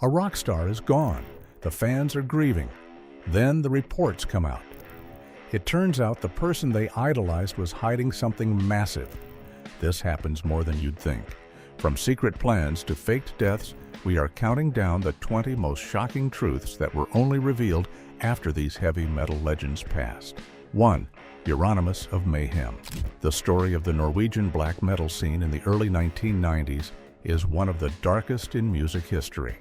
A rock star is gone. The fans are grieving. Then the reports come out. It turns out the person they idolized was hiding something massive. This happens more than you'd think. From secret plans to faked deaths, we are counting down the 20 most shocking truths that were only revealed after these heavy metal legends passed. 1. Euronymous of Mayhem. The story of the Norwegian black metal scene in the early 1990s is one of the darkest in music history.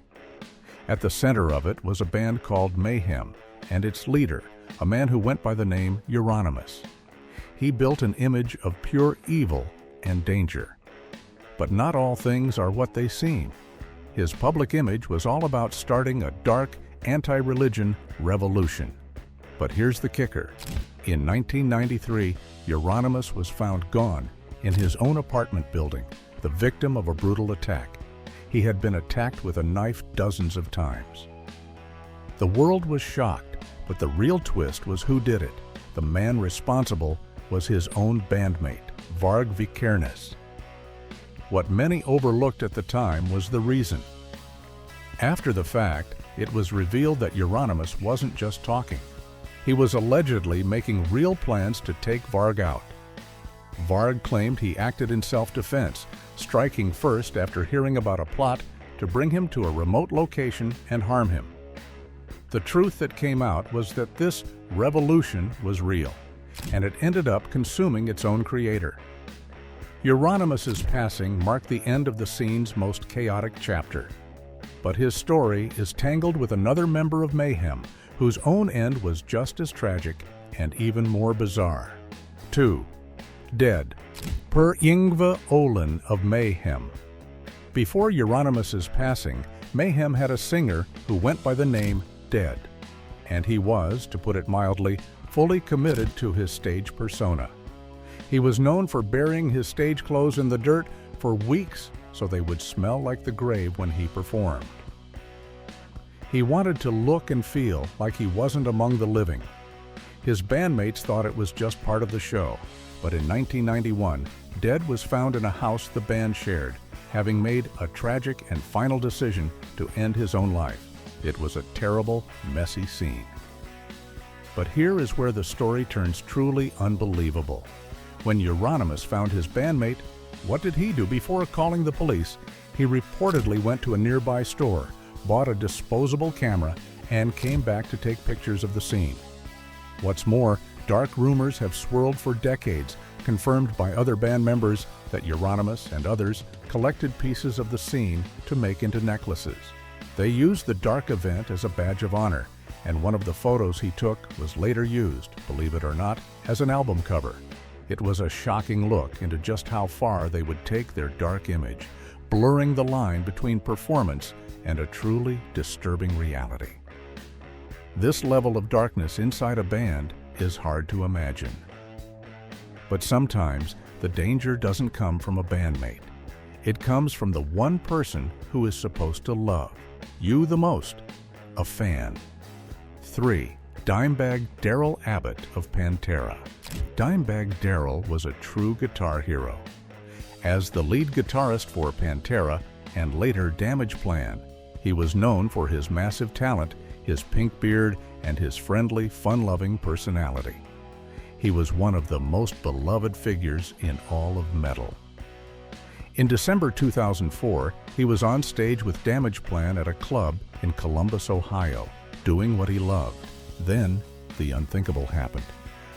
At the center of it was a band called Mayhem, and its leader, a man who went by the name Euronymous. He built an image of pure evil and danger. But not all things are what they seem. His public image was all about starting a dark, anti-religion revolution. But here's the kicker. In 1993, Euronymous was found gone in his own apartment building, the victim of a brutal attack. He had been attacked with a knife dozens of times. The world was shocked, but the real twist was who did it. The man responsible was his own bandmate, Varg Vikernes. What many overlooked at the time was the reason. After the fact, it was revealed that Euronymous wasn't just talking. He was allegedly making real plans to take Varg out. Varg claimed he acted in self-defense, striking first after hearing about a plot to bring him to a remote location and harm him. The truth that came out was that this revolution was real, and it ended up consuming its own creator. Euronymous' passing marked the end of the scene's most chaotic chapter. But his story is tangled with another member of Mayhem, whose own end was just as tragic and even more bizarre. 2. Dead. Per Yngve Olin of Mayhem. Before Euronymous' passing, Mayhem had a singer who went by the name Dead, and he was, to put it mildly, fully committed to his stage persona. He was known for burying his stage clothes in the dirt for weeks so they would smell like the grave when he performed. He wanted to look and feel like he wasn't among the living. His bandmates thought it was just part of the show, but in 1991, Dead was found in a house the band shared, having made a tragic and final decision to end his own life. It was a terrible, messy scene. But here is where the story turns truly unbelievable. When Euronymous found his bandmate, what did he do before calling the police? He reportedly went to a nearby store, bought a disposable camera, and came back to take pictures of the scene. What's more, dark rumors have swirled for decades, confirmed by other band members that Euronymous and others collected pieces of the scene to make into necklaces. They used the dark event as a badge of honor, and one of the photos he took was later used, believe it or not, as an album cover. It was a shocking look into just how far they would take their dark image, blurring the line between performance and a truly disturbing reality. This level of darkness inside a band is hard to imagine. But sometimes the danger doesn't come from a bandmate. It comes from the one person who is supposed to love you the most, a fan. 3. Dimebag Darrell Abbott of Pantera. Dimebag Darrell was a true guitar hero. As the lead guitarist for Pantera and later Damageplan, he was known for his massive talent, his pink beard, and his friendly, fun-loving personality. He was one of the most beloved figures in all of metal. In December 2004, he was on stage with Damageplan at a club in Columbus, Ohio, doing what he loved. Then, the unthinkable happened.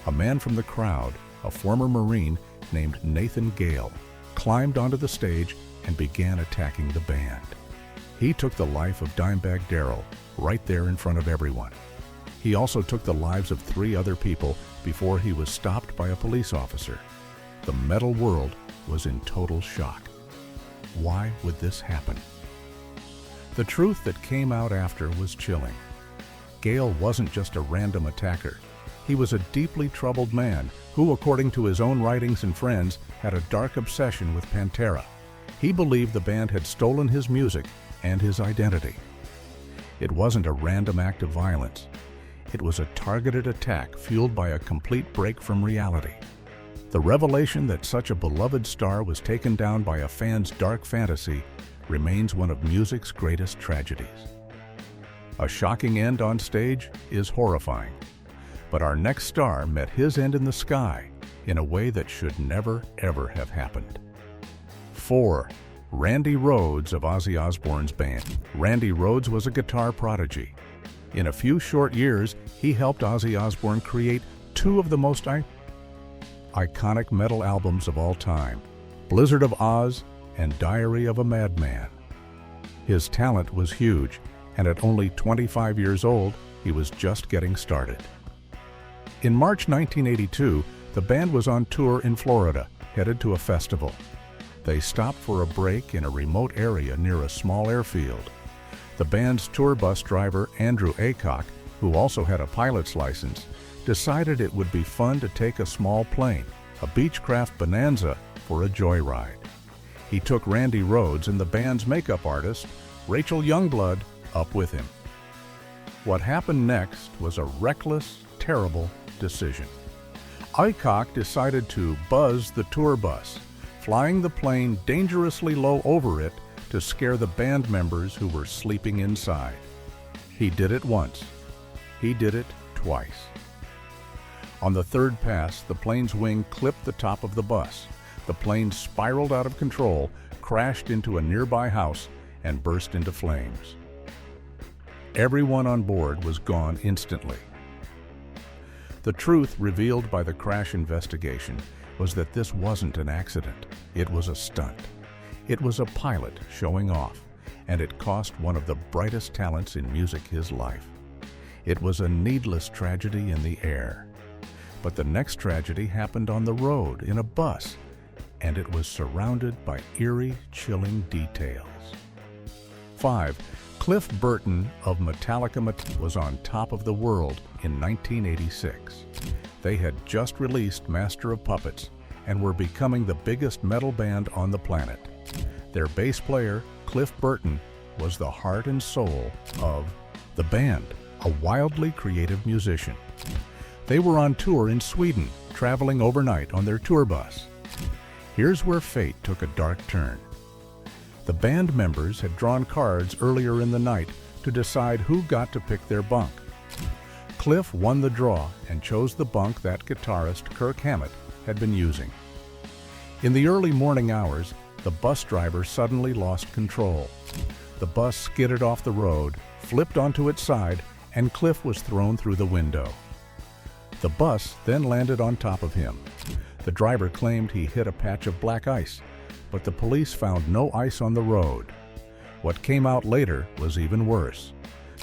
A man from the crowd, a former Marine named Nathan Gale, climbed onto the stage and began attacking the band. He took the life of Dimebag Darrell right there in front of everyone. He also took the lives of 3 other people before he was stopped by a police officer. The metal world was in total shock. Why would this happen? The truth that came out after was chilling. Gale wasn't just a random attacker. He was a deeply troubled man who, according to his own writings and friends, had a dark obsession with Pantera. He believed the band had stolen his music and his identity. It wasn't a random act of violence. It was a targeted attack fueled by a complete break from reality. The revelation that such a beloved star was taken down by a fan's dark fantasy remains one of music's greatest tragedies. A shocking end on stage is horrifying, but our next star met his end in the sky in a way that should never, ever have happened. 4. Randy Rhoads of Ozzy Osbourne's band. Randy Rhoads was a guitar prodigy. In a few short years, he helped Ozzy Osbourne create two of the most iconic metal albums of all time, Blizzard of Oz and Diary of a Madman. His talent was huge, and at only 25 years old, he was just getting started. In March 1982, the band was on tour in Florida, headed to a festival. They stopped for a break in a remote area near a small airfield. The band's tour bus driver, Andrew Aycock, who also had a pilot's license, decided it would be fun to take a small plane, a Beechcraft Bonanza, for a joyride. He took Randy Rhoads and the band's makeup artist, Rachel Youngblood, up with him. What happened next was a reckless, terrible decision. Aycock decided to buzz the tour bus, flying the plane dangerously low over it to scare the band members who were sleeping inside. He did it once. He did it twice. On the third pass, the plane's wing clipped the top of the bus. The plane spiraled out of control, crashed into a nearby house, and burst into flames. Everyone on board was gone instantly. The truth revealed by the crash investigation was that this wasn't an accident. It was a stunt. It was a pilot showing off, and it cost one of the brightest talents in music his life. It was a needless tragedy in the air. But the next tragedy happened on the road in a bus, and it was surrounded by eerie, chilling details. 5. Cliff Burton of Metallica was on top of the world in 1986. They had just released Master of Puppets and were becoming the biggest metal band on the planet. Their bass player, Cliff Burton, was the heart and soul of the band, a wildly creative musician. They were on tour in Sweden, traveling overnight on their tour bus. Here's where fate took a dark turn. The band members had drawn cards earlier in the night to decide who got to pick their bunk. Cliff won the draw and chose the bunk that guitarist Kirk Hammett had been using. In the early morning hours, the bus driver suddenly lost control. The bus skidded off the road, flipped onto its side, and Cliff was thrown through the window. The bus then landed on top of him. The driver claimed he hit a patch of black ice, but the police found no ice on the road. What came out later was even worse.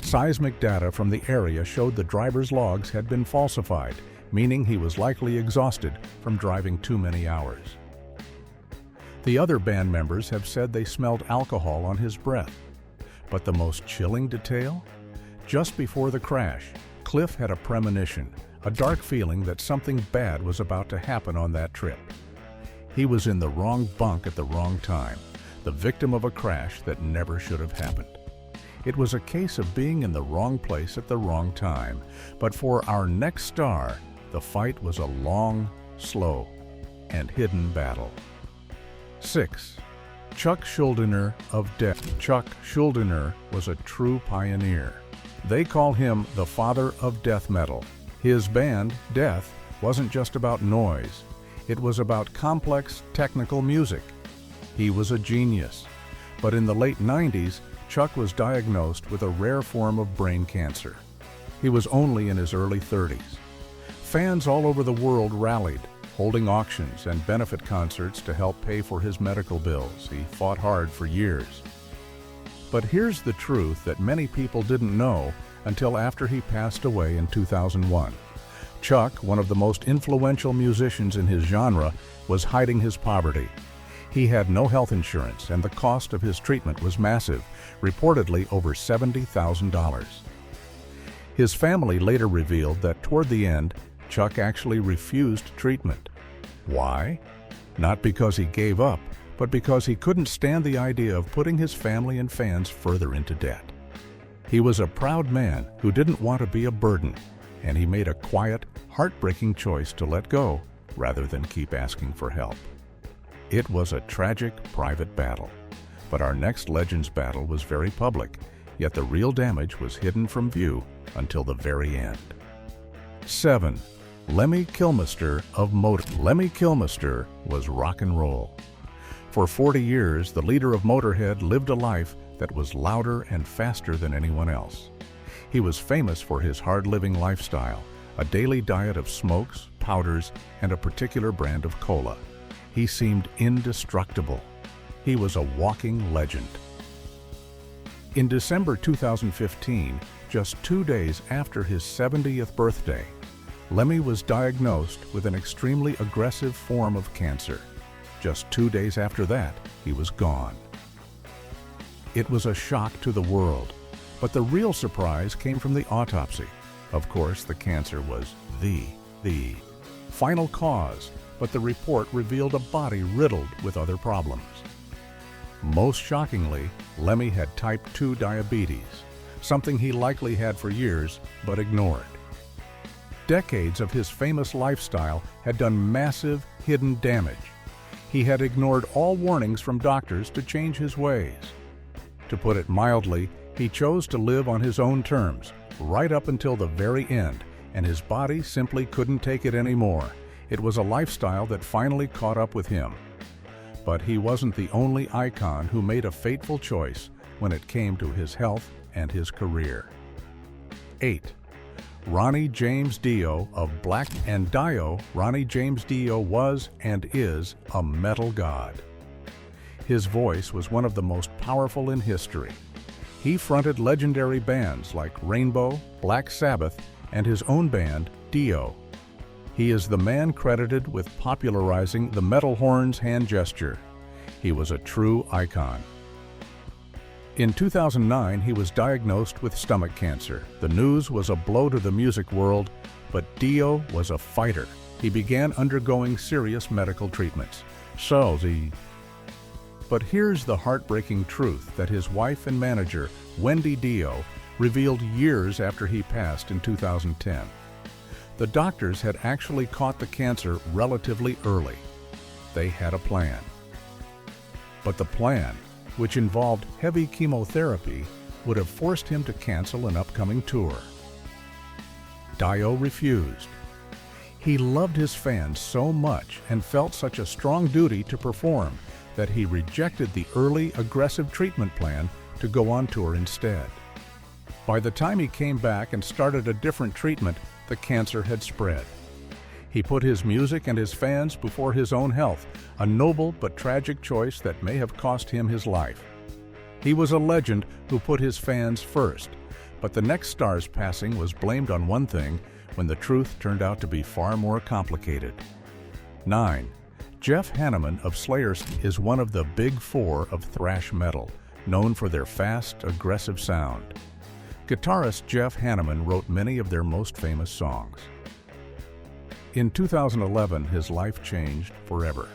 Seismic data from the area showed the driver's logs had been falsified, meaning he was likely exhausted from driving too many hours. The other band members have said they smelled alcohol on his breath. But the most chilling detail? Just before the crash, Cliff had a premonition, a dark feeling that something bad was about to happen on that trip. He was in the wrong bunk at the wrong time, the victim of a crash that never should have happened. It was a case of being in the wrong place at the wrong time, but for our next star, the fight was a long, slow, and hidden battle. 6. Chuck Schuldiner of Death. Chuck Schuldiner was a true pioneer. They call him the father of death metal. His band, Death, wasn't just about noise. It was about complex, technical music. He was a genius. But in the late 90s, Chuck was diagnosed with a rare form of brain cancer. He was only in his early 30s. Fans all over the world rallied, holding auctions and benefit concerts to help pay for his medical bills. He fought hard for years. But here's the truth that many people didn't know until after he passed away in 2001. Chuck, one of the most influential musicians in his genre, was hiding his poverty. He had no health insurance, and the cost of his treatment was massive, reportedly over $70,000. His family later revealed that toward the end, Chuck actually refused treatment. Why? Not because he gave up, but because he couldn't stand the idea of putting his family and fans further into debt. He was a proud man who didn't want to be a burden, and he made a quiet, heartbreaking choice to let go rather than keep asking for help. It was a tragic private battle, But our next Legends battle was very public, yet the real damage was hidden from view until the very end. 7. Lemmy Kilmister of Motorhead. Lemmy Kilmister was rock and roll. For 40 years, the leader of Motorhead lived a life that was louder and faster than anyone else. He was famous for his hard-living lifestyle, a daily diet of smokes, powders, and a particular brand of cola. He seemed indestructible. He was a walking legend. In December 2015, just 2 days after his 70th birthday, Lemmy was diagnosed with an extremely aggressive form of cancer. Just 2 days after that, he was gone. It was a shock to the world, but the real surprise came from the autopsy. Of course, the cancer was the final cause, but the report revealed a body riddled with other problems. Most shockingly, Lemmy had type 2 diabetes, something he likely had for years but ignored. Decades of his famous lifestyle had done massive, hidden damage. He had ignored all warnings from doctors to change his ways. To put it mildly, he chose to live on his own terms, right up until the very end, and his body simply couldn't take it anymore. It was a lifestyle that finally caught up with him. But he wasn't the only icon who made a fateful choice when it came to his health and his career. 8. Ronnie James Dio of Black and Dio. Ronnie James Dio was and is a metal god. His voice was one of the most powerful in history. He fronted legendary bands like Rainbow, Black Sabbath, and his own band, Dio. He is the man credited with popularizing the metal horn's hand gesture. He was a true icon. In 2009, he was diagnosed with stomach cancer. The news was a blow to the music world, but Dio was a fighter. He began undergoing serious medical treatments. But here's the heartbreaking truth that his wife and manager, Wendy Dio, revealed years after he passed in 2010. The doctors had actually caught the cancer relatively early. They had a plan. But the plan, which involved heavy chemotherapy, would have forced him to cancel an upcoming tour. Dio refused. He loved his fans so much and felt such a strong duty to perform that he rejected the early aggressive treatment plan to go on tour instead. By the time he came back and started a different treatment, the cancer had spread. He put his music and his fans before his own health, a noble but tragic choice that may have cost him his life. He was a legend who put his fans first, but the next star's passing was blamed on one thing when the truth turned out to be far more complicated. 9. Jeff Hanneman of Slayer is one of the big four of thrash metal, known for their fast, aggressive sound. Guitarist Jeff Hanneman wrote many of their most famous songs. In 2011, his life changed forever.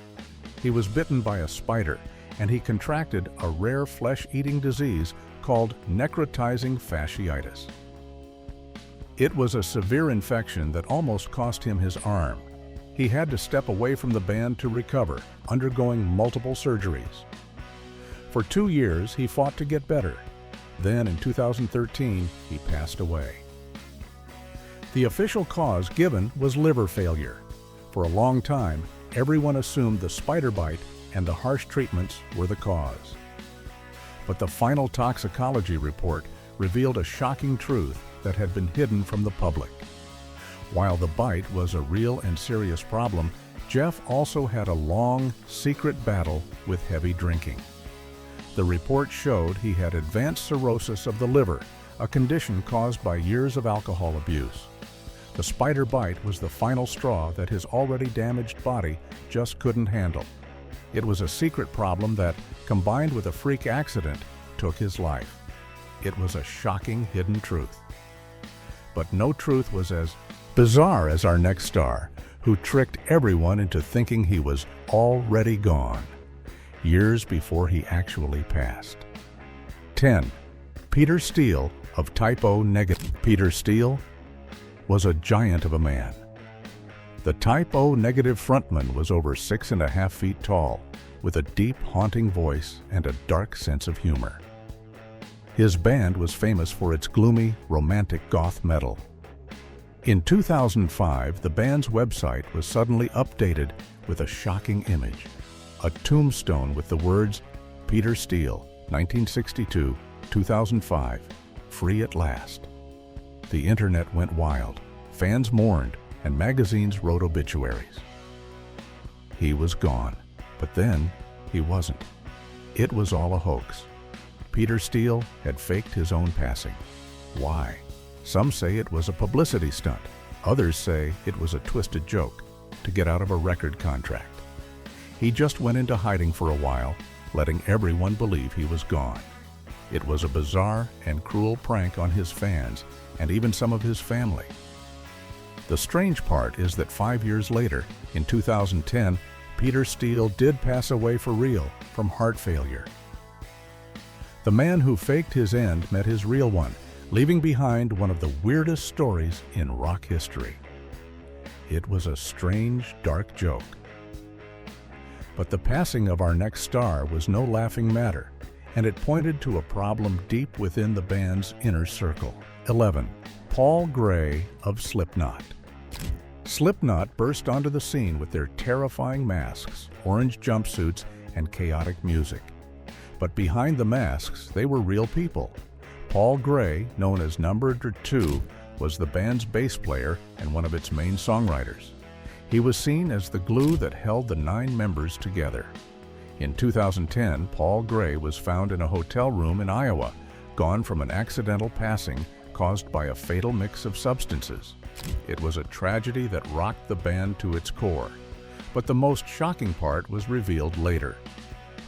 He was bitten by a spider, and he contracted a rare flesh-eating disease called necrotizing fasciitis. It was a severe infection that almost cost him his arm. He had to step away from the band to recover, undergoing multiple surgeries. For 2 years, he fought to get better. Then, in 2013, he passed away. The official cause given was liver failure. For a long time, everyone assumed the spider bite and the harsh treatments were the cause. But the final toxicology report revealed a shocking truth that had been hidden from the public. While the bite was a real and serious problem, Jeff also had a long, secret battle with heavy drinking. The report showed he had advanced cirrhosis of the liver, a condition caused by years of alcohol abuse. The spider bite was the final straw that his already damaged body just couldn't handle. It was a secret problem that, combined with a freak accident, took his life. It was a shocking hidden truth. But no truth was as bizarre as our next star, who tricked everyone into thinking he was already gone, years before he actually passed. 10. Peter Steele of Type O negative. Peter Steele was a giant of a man. The Type O negative frontman was over 6.5 feet tall, with a deep, haunting voice and a dark sense of humor. His band was famous for its gloomy, romantic goth metal. In 2005, the band's website was suddenly updated with a shocking image: a tombstone with the words, "Peter Steele, 1962-2005, free at last." The internet went wild, fans mourned, and magazines wrote obituaries. He was gone, but then he wasn't. It was all a hoax. Peter Steele had faked his own passing. Why? Some say it was a publicity stunt. Others say it was a twisted joke to get out of a record contract. He just went into hiding for a while, letting everyone believe he was gone. It was a bizarre and cruel prank on his fans and even some of his family. The strange part is that 5 years later, in 2010, Peter Steele did pass away for real from heart failure. The man who faked his end met his real one, leaving behind one of the weirdest stories in rock history. It was a strange, dark joke. But the passing of our next star was no laughing matter, and it pointed to a problem deep within the band's inner circle. 11. Paul Gray of Slipknot. Slipknot burst onto the scene with their terrifying masks, orange jumpsuits, and chaotic music. But behind the masks, they were real people. Paul Gray, known as Number 2, was the band's bass player and one of its main songwriters. He was seen as the glue that held the 9 members together. In 2010, Paul Gray was found in a hotel room in Iowa, gone from an accidental passing caused by a fatal mix of substances. It was a tragedy that rocked the band to its core. But the most shocking part was revealed later.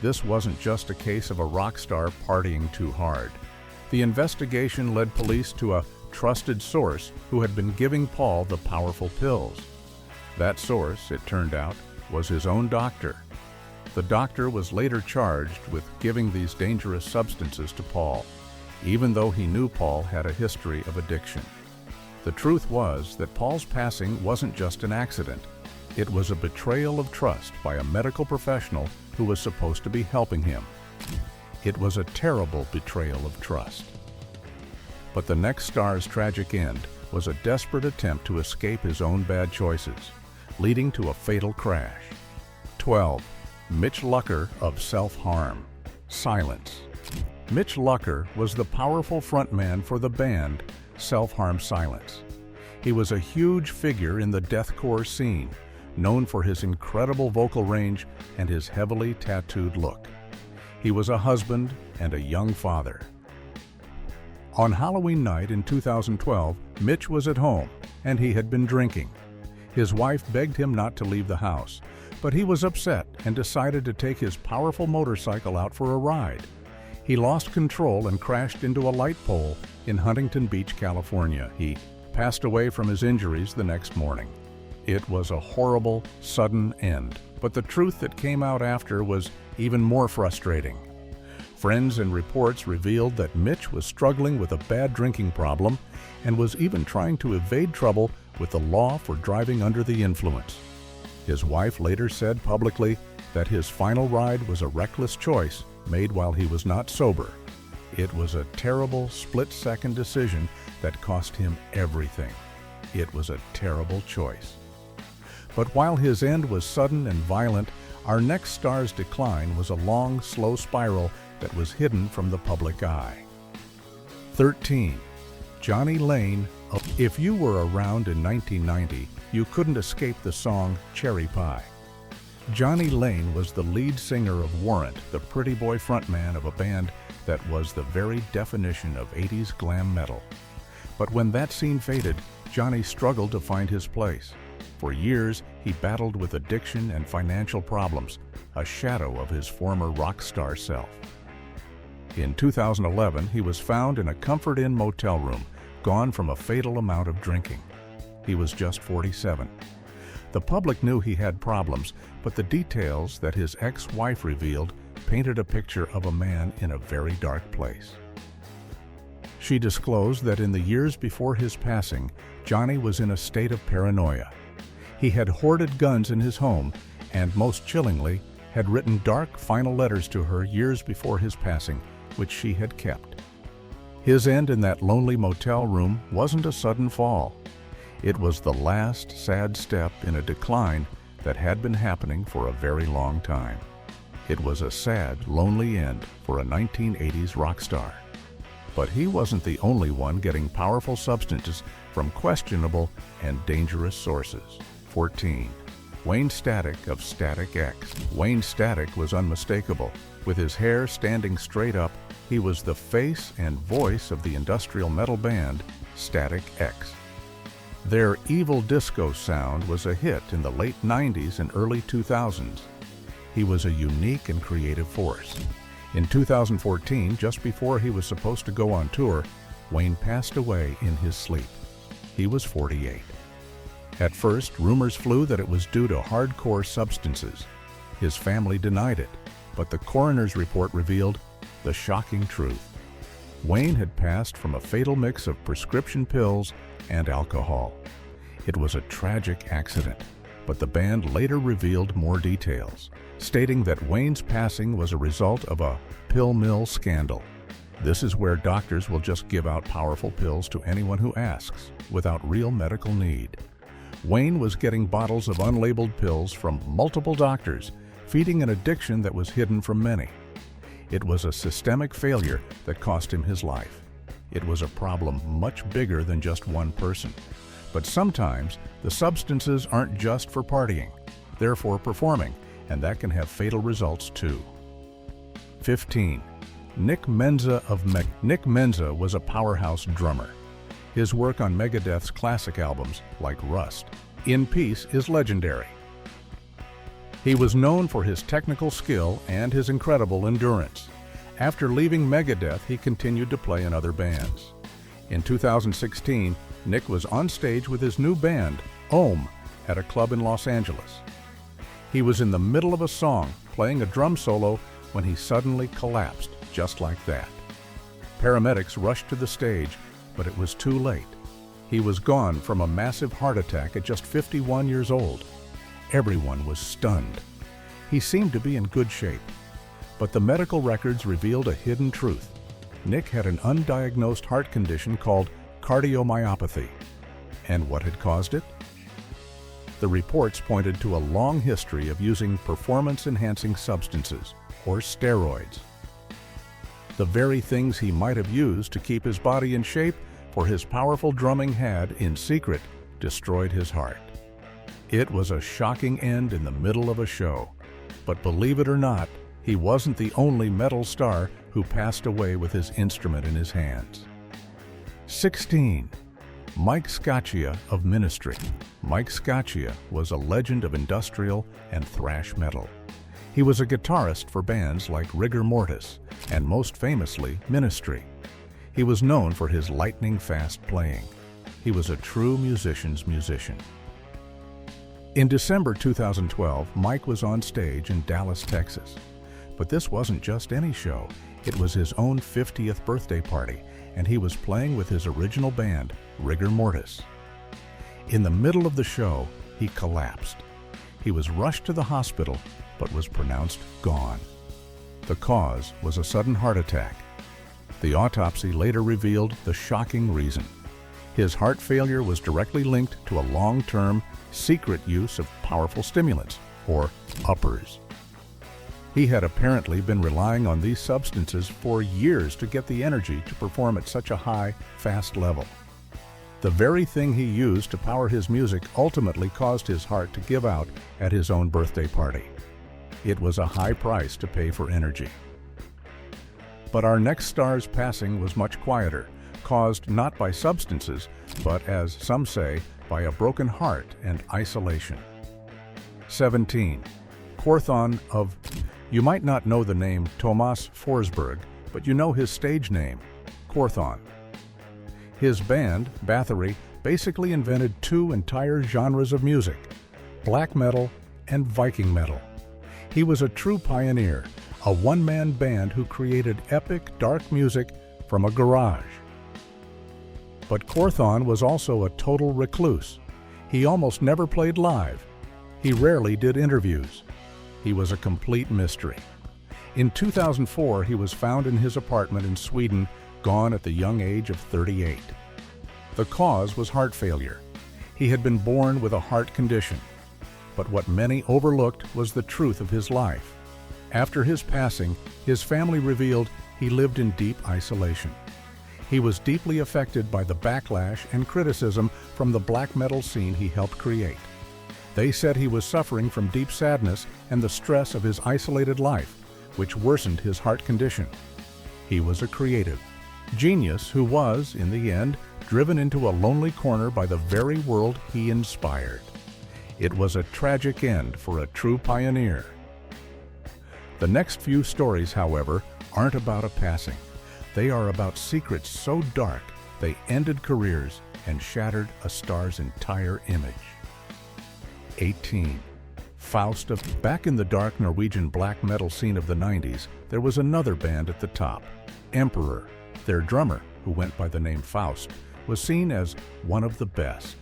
This wasn't just a case of a rock star partying too hard. The investigation led police to a trusted source who had been giving Paul the powerful pills. That source, it turned out, was his own doctor. The doctor was later charged with giving these dangerous substances to Paul, even though he knew Paul had a history of addiction. The truth was that Paul's passing wasn't just an accident. It was a betrayal of trust by a medical professional who was supposed to be helping him. It was a terrible betrayal of trust. But the next star's tragic end was a desperate attempt to escape his own bad choices, leading to a fatal crash. 12. Mitch Lucker of Self-Harm. Silence. Mitch Lucker was the powerful frontman for the band Self-Harm Silence. He was a huge figure in the deathcore scene, known for his incredible vocal range and his heavily tattooed look. He was a husband and a young father. On Halloween night in 2012, Mitch was at home, and he had been drinking. His wife begged him not to leave the house, but he was upset and decided to take his powerful motorcycle out for a ride. He lost control and crashed into a light pole in Huntington Beach, California. He passed away from his injuries the next morning. It was a horrible, sudden end, but the truth that came out after was even more frustrating. Friends and reports revealed that Mitch was struggling with a bad drinking problem and was even trying to evade trouble with the law for driving under the influence. His wife later said publicly that his final ride was a reckless choice made while he was not sober. It was a terrible split-second decision that cost him everything. It was a terrible choice. But while his end was sudden and violent, our next star's decline was a long, slow spiral that was hidden from the public eye. 13. Johnny Lane. If you were around in 1990, you couldn't escape the song Cherry Pie. Johnny Lane was the lead singer of Warrant, the pretty boy frontman of a band that was the very definition of 80s glam metal. But when that scene faded, Johnny struggled to find his place. For years, he battled with addiction and financial problems, a shadow of his former rock star self. In 2011, he was found in a Comfort Inn motel room, gone from a fatal amount of drinking. He was just 47. The public knew he had problems, but the details that his ex-wife revealed painted a picture of a man in a very dark place. She disclosed that in the years before his passing, Johnny was in a state of paranoia. He had hoarded guns in his home and, most chillingly, had written dark final letters to her years before his passing, which she had kept. His end in that lonely motel room wasn't a sudden fall. It was the last sad step in a decline that had been happening for a very long time. It was a sad, lonely end for a 1980s rock star. But he wasn't the only one getting powerful substances from questionable and dangerous sources. 14. Wayne Static of Static X. Wayne Static was unmistakable. With his hair standing straight up, he was the face and voice of the industrial metal band Static X. Their evil disco sound was a hit in the late 90s and early 2000s. He was a unique and creative force. In 2014, just before he was supposed to go on tour, Wayne passed away in his sleep. He was 48. At first, rumors flew that it was due to hardcore substances. His family denied it, but the coroner's report revealed the shocking truth. Wayne had passed from a fatal mix of prescription pills and alcohol. It was a tragic accident, but the band later revealed more details, stating that Wayne's passing was a result of a pill mill scandal. This is where doctors will just give out powerful pills to anyone who asks, without real medical need. Wayne was getting bottles of unlabeled pills from multiple doctors, feeding an addiction that was hidden from many. It was a systemic failure that cost him his life. It was a problem much bigger than just one person. But sometimes, the substances aren't just for partying. They're for performing, and that can have fatal results too. 15. Nick Menza of Nick Menza was a powerhouse drummer. His work on Megadeth's classic albums, like Rust, In Peace, is legendary. He was known for his technical skill and his incredible endurance. After leaving Megadeth, he continued to play in other bands. In 2016, Nick was on stage with his new band, Ohm, at a club in Los Angeles. He was in the middle of a song, playing a drum solo, when he suddenly collapsed, just like that. Paramedics rushed to the stage, but it was too late. He was gone from a massive heart attack at just 51 years old. Everyone was stunned. He seemed to be in good shape. But the medical records revealed a hidden truth. Nick had an undiagnosed heart condition called cardiomyopathy. And what had caused it? The reports pointed to a long history of using performance-enhancing substances, or steroids. The very things he might have used to keep his body in shape for his powerful drumming had, in secret, destroyed his heart. It was a shocking end in the middle of a show. But believe it or not, he wasn't the only metal star who passed away with his instrument in his hands. 16. Mike Scaccia of Ministry. Mike Scaccia was a legend of industrial and thrash metal. He was a guitarist for bands like Rigor Mortis and, most famously, Ministry. He was known for his lightning-fast playing. He was a true musician's musician. In December 2012, Mike was on stage in Dallas, Texas. But this wasn't just any show. It was his own 50th birthday party, and he was playing with his original band, Rigor Mortis. In the middle of the show, he collapsed. He was rushed to the hospital, but was pronounced gone. The cause was a sudden heart attack. The autopsy later revealed the shocking reason. His heart failure was directly linked to a long-term, secret use of powerful stimulants, or uppers. He had apparently been relying on these substances for years to get the energy to perform at such a high, fast level. The very thing he used to power his music ultimately caused his heart to give out at his own birthday party. It was a high price to pay for energy. But our next star's passing was much quieter, caused not by substances, but, as some say, by a broken heart and isolation. 17. Quorthon of... You might not know the name Tomas Forsberg, but you know his stage name, Quorthon. His band, Bathory, basically invented two entire genres of music, black metal and Viking metal. He was a true pioneer, a one-man band who created epic, dark music from a garage. But Quorthon was also a total recluse. He almost never played live. He rarely did interviews. He was a complete mystery. In 2004, he was found in his apartment in Sweden, gone at the young age of 38. The cause was heart failure. He had been born with a heart condition. But what many overlooked was the truth of his life. After his passing, his family revealed he lived in deep isolation. He was deeply affected by the backlash and criticism from the black metal scene he helped create. They said he was suffering from deep sadness and the stress of his isolated life, which worsened his heart condition. He was a creative genius who was, in the end, driven into a lonely corner by the very world he inspired. It was a tragic end for a true pioneer. The next few stories, however, aren't about a passing. They are about secrets so dark they ended careers and shattered a star's entire image. 18. Faust. Back in the dark Norwegian black metal scene of the 90s, there was another band at the top, Emperor. Their drummer, who went by the name Faust, was seen as one of the best.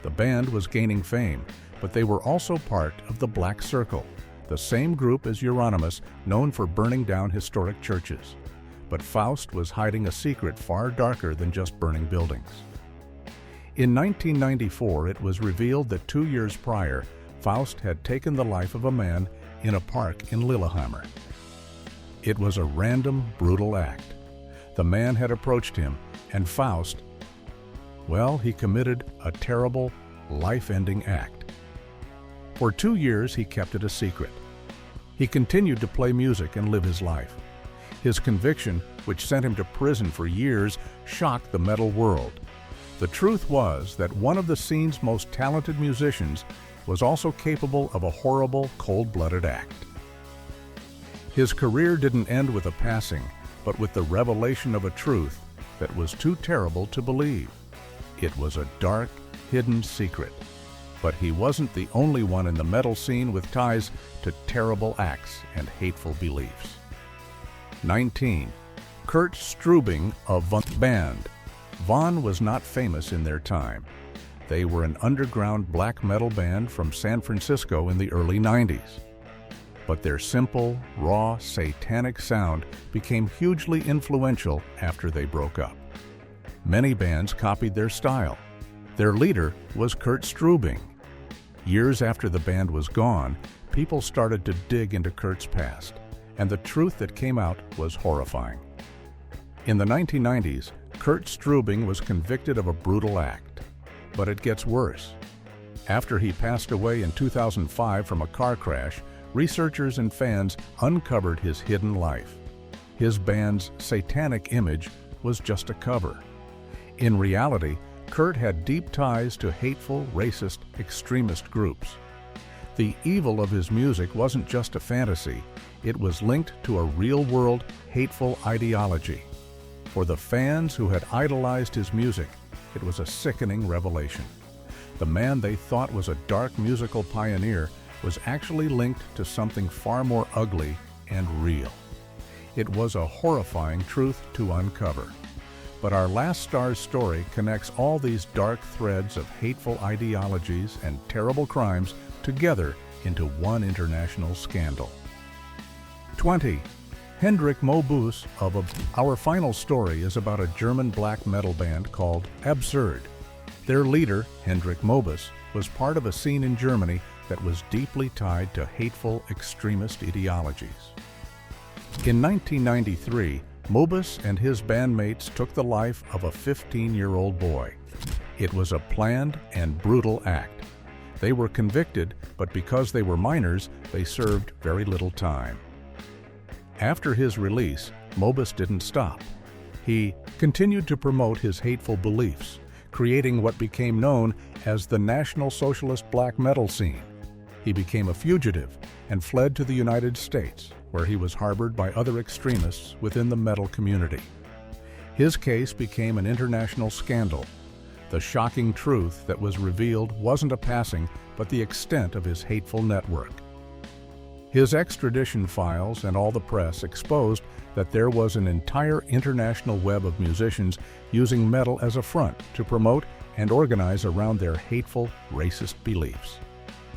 The band was gaining fame, but they were also part of the Black Circle, the same group as Euronymous, known for burning down historic churches. But Faust was hiding a secret far darker than just burning buildings. In 1994, it was revealed that 2 years prior, Faust had taken the life of a man in a park in Lillehammer. It was a random, brutal act. The man had approached him, and Faust, well, he committed a terrible, life-ending act. For 2 years, he kept it a secret. He continued to play music and live his life. His conviction, which sent him to prison for years, shocked the metal world. The truth was that one of the scene's most talented musicians was also capable of a horrible, cold-blooded act. His career didn't end with a passing, but with the revelation of a truth that was too terrible to believe. It was a dark, hidden secret. But he wasn't the only one in the metal scene with ties to terrible acts and hateful beliefs. 19. Kurt Strubing of Von Band. Von was not famous in their time. They were an underground black metal band from San Francisco in the early 90s. But their simple, raw, satanic sound became hugely influential after they broke up. Many bands copied their style. Their leader was Kurt Strubing. Years after the band was gone, people started to dig into Kurt's past, and the truth that came out was horrifying. In the 1990s, Kurt Strubing was convicted of a brutal act. But it gets worse. After he passed away in 2005 from a car crash, researchers and fans uncovered his hidden life. His band's satanic image was just a cover. In reality, Kurt had deep ties to hateful, racist, extremist groups. The evil of his music wasn't just a fantasy, it was linked to a real-world, hateful ideology. For the fans who had idolized his music, it was a sickening revelation. The man they thought was a dark musical pioneer was actually linked to something far more ugly and real. It was a horrifying truth to uncover. But our last star's story connects all these dark threads of hateful ideologies and terrible crimes together into one international scandal. 20. Hendrik Mobus of Our final story is about a German black metal band called Absurd. Their leader, Hendrik Mobus, was part of a scene in Germany that was deeply tied to hateful extremist ideologies. In 1993, Mobus and his bandmates took the life of a 15-year-old boy. It was a planned and brutal act. They were convicted, but because they were minors, they served very little time. After his release, Mobus didn't stop. He continued to promote his hateful beliefs, creating what became known as the National Socialist black metal scene. He became a fugitive and fled to the United States, where he was harbored by other extremists within the metal community. His case became an international scandal. The shocking truth that was revealed wasn't a passing, but the extent of his hateful network. His extradition files and all the press exposed that there was an entire international web of musicians using metal as a front to promote and organize around their hateful, racist beliefs.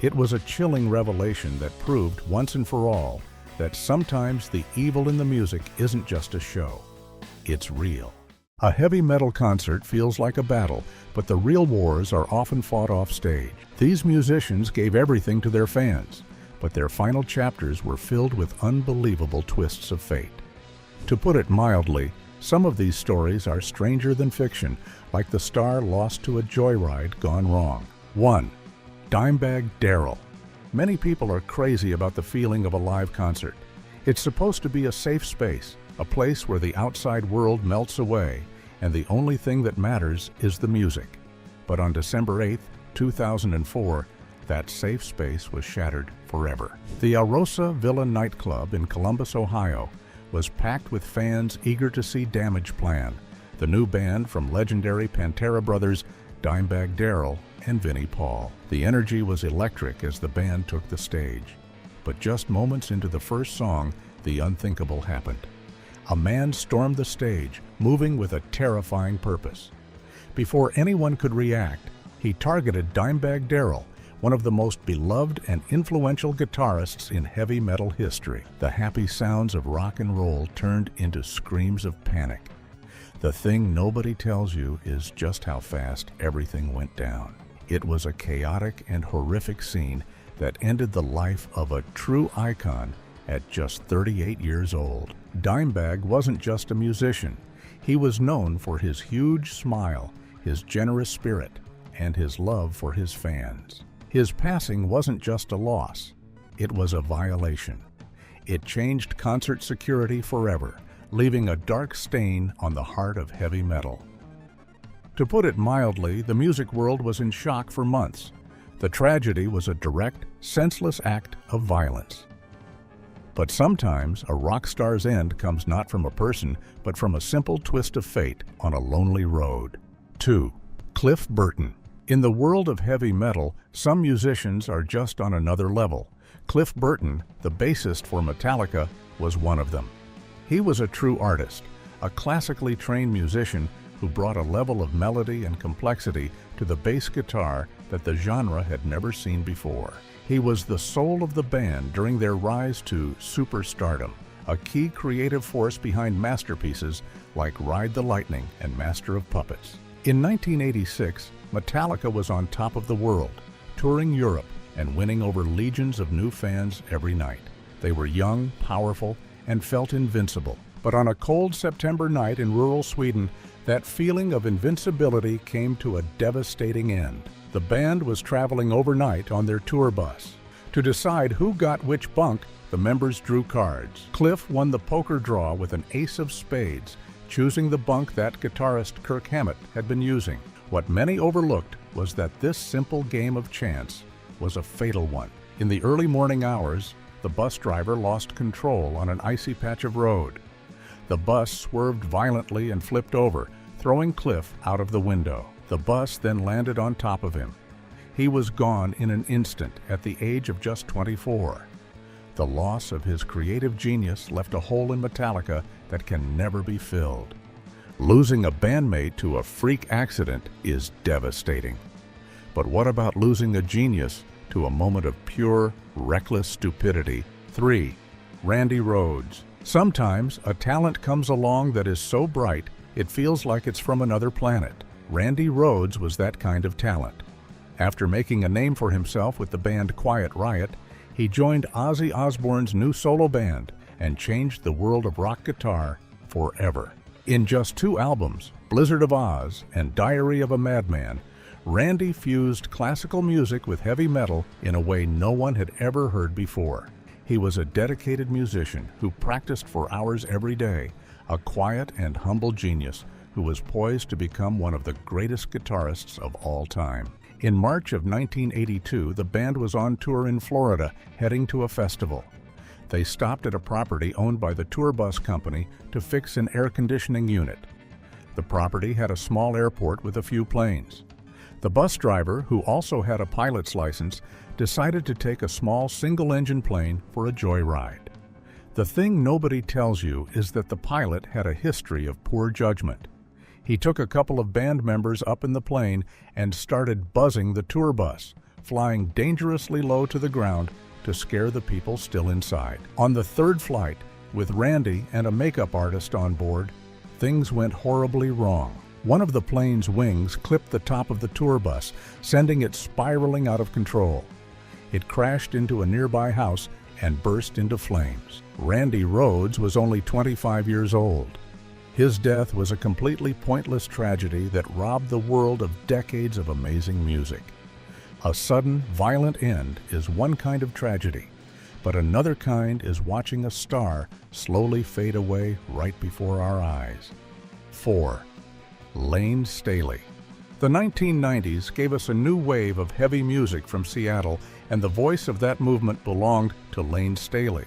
It was a chilling revelation that proved once and for all that sometimes the evil in the music isn't just a show, it's real. A heavy metal concert feels like a battle, but the real wars are often fought off stage. These musicians gave everything to their fans, but their final chapters were filled with unbelievable twists of fate. To put it mildly, some of these stories are stranger than fiction, like the star lost to a joyride gone wrong. 1. Dimebag Darrell. Many people are crazy about the feeling of a live concert. It's supposed to be a safe space, a place where the outside world melts away, and the only thing that matters is the music. But on December 8, 2004, that safe space was shattered forever. The Arosa Villa nightclub in Columbus, Ohio, was packed with fans eager to see Damage Plan, the new band from legendary Pantera brothers Dimebag Darrell and Vinnie Paul. The energy was electric as the band took the stage. But just moments into the first song, the unthinkable happened. A man stormed the stage, moving with a terrifying purpose. Before anyone could react, he targeted Dimebag Darrell, one of the most beloved and influential guitarists in heavy metal history. The happy sounds of rock and roll turned into screams of panic. The thing nobody tells you is just how fast everything went down. It was a chaotic and horrific scene that ended the life of a true icon at just 38 years old. Dimebag wasn't just a musician. He was known for his huge smile, his generous spirit, and his love for his fans. His passing wasn't just a loss, it was a violation. It changed concert security forever, leaving a dark stain on the heart of heavy metal. To put it mildly, the music world was in shock for months. The tragedy was a direct, senseless act of violence. But sometimes a rock star's end comes not from a person, but from a simple twist of fate on a lonely road. 2. Cliff Burton. In the world of heavy metal, some musicians are just on another level. Cliff Burton, the bassist for Metallica, was one of them. He was a true artist, a classically trained musician who brought a level of melody and complexity to the bass guitar that the genre had never seen before. He was the soul of the band during their rise to superstardom, a key creative force behind masterpieces like Ride the Lightning and Master of Puppets. In 1986, Metallica was on top of the world, touring Europe and winning over legions of new fans every night. They were young, powerful, and felt invincible. But on a cold September night in rural Sweden, that feeling of invincibility came to a devastating end. The band was traveling overnight on their tour bus. To decide who got which bunk, the members drew cards. Cliff won the poker draw with an ace of spades, choosing the bunk that guitarist Kirk Hammett had been using. What many overlooked was that this simple game of chance was a fatal one. In the early morning hours, the bus driver lost control on an icy patch of road. The bus swerved violently and flipped over, throwing Cliff out of the window. The bus then landed on top of him. He was gone in an instant at the age of just 24. The loss of his creative genius left a hole in Metallica that can never be filled. Losing a bandmate to a freak accident is devastating. But what about losing a genius to a moment of pure, reckless stupidity? 3. Randy Rhoads. Sometimes a talent comes along that is so bright it feels like it's from another planet. Randy Rhoads was that kind of talent. After making a name for himself with the band Quiet Riot, he joined Ozzy Osbourne's new solo band and changed the world of rock guitar forever. In just 2 albums, Blizzard of Oz and Diary of a Madman, Randy fused classical music with heavy metal in a way no one had ever heard before. He was a dedicated musician who practiced for hours every day, a quiet and humble genius who was poised to become one of the greatest guitarists of all time. In March of 1982, the band was on tour in Florida, heading to a festival. They stopped at a property owned by the tour bus company to fix an air conditioning unit. The property had a small airport with a few planes. The bus driver, who also had a pilot's license, decided to take a small single-engine plane for a joyride. The thing nobody tells you is that the pilot had a history of poor judgment. He took a couple of band members up in the plane and started buzzing the tour bus, flying dangerously low to the ground to scare the people still inside. On the third flight, with Randy and a makeup artist on board, things went horribly wrong. One of the plane's wings clipped the top of the tour bus, sending it spiraling out of control. It crashed into a nearby house and burst into flames. Randy Rhoads was only 25 years old. His death was a completely pointless tragedy that robbed the world of decades of amazing music. A sudden, violent end is one kind of tragedy, but another kind is watching a star slowly fade away right before our eyes. 4. Layne Staley. The 1990s gave us a new wave of heavy music from Seattle, and the voice of that movement belonged to Layne Staley.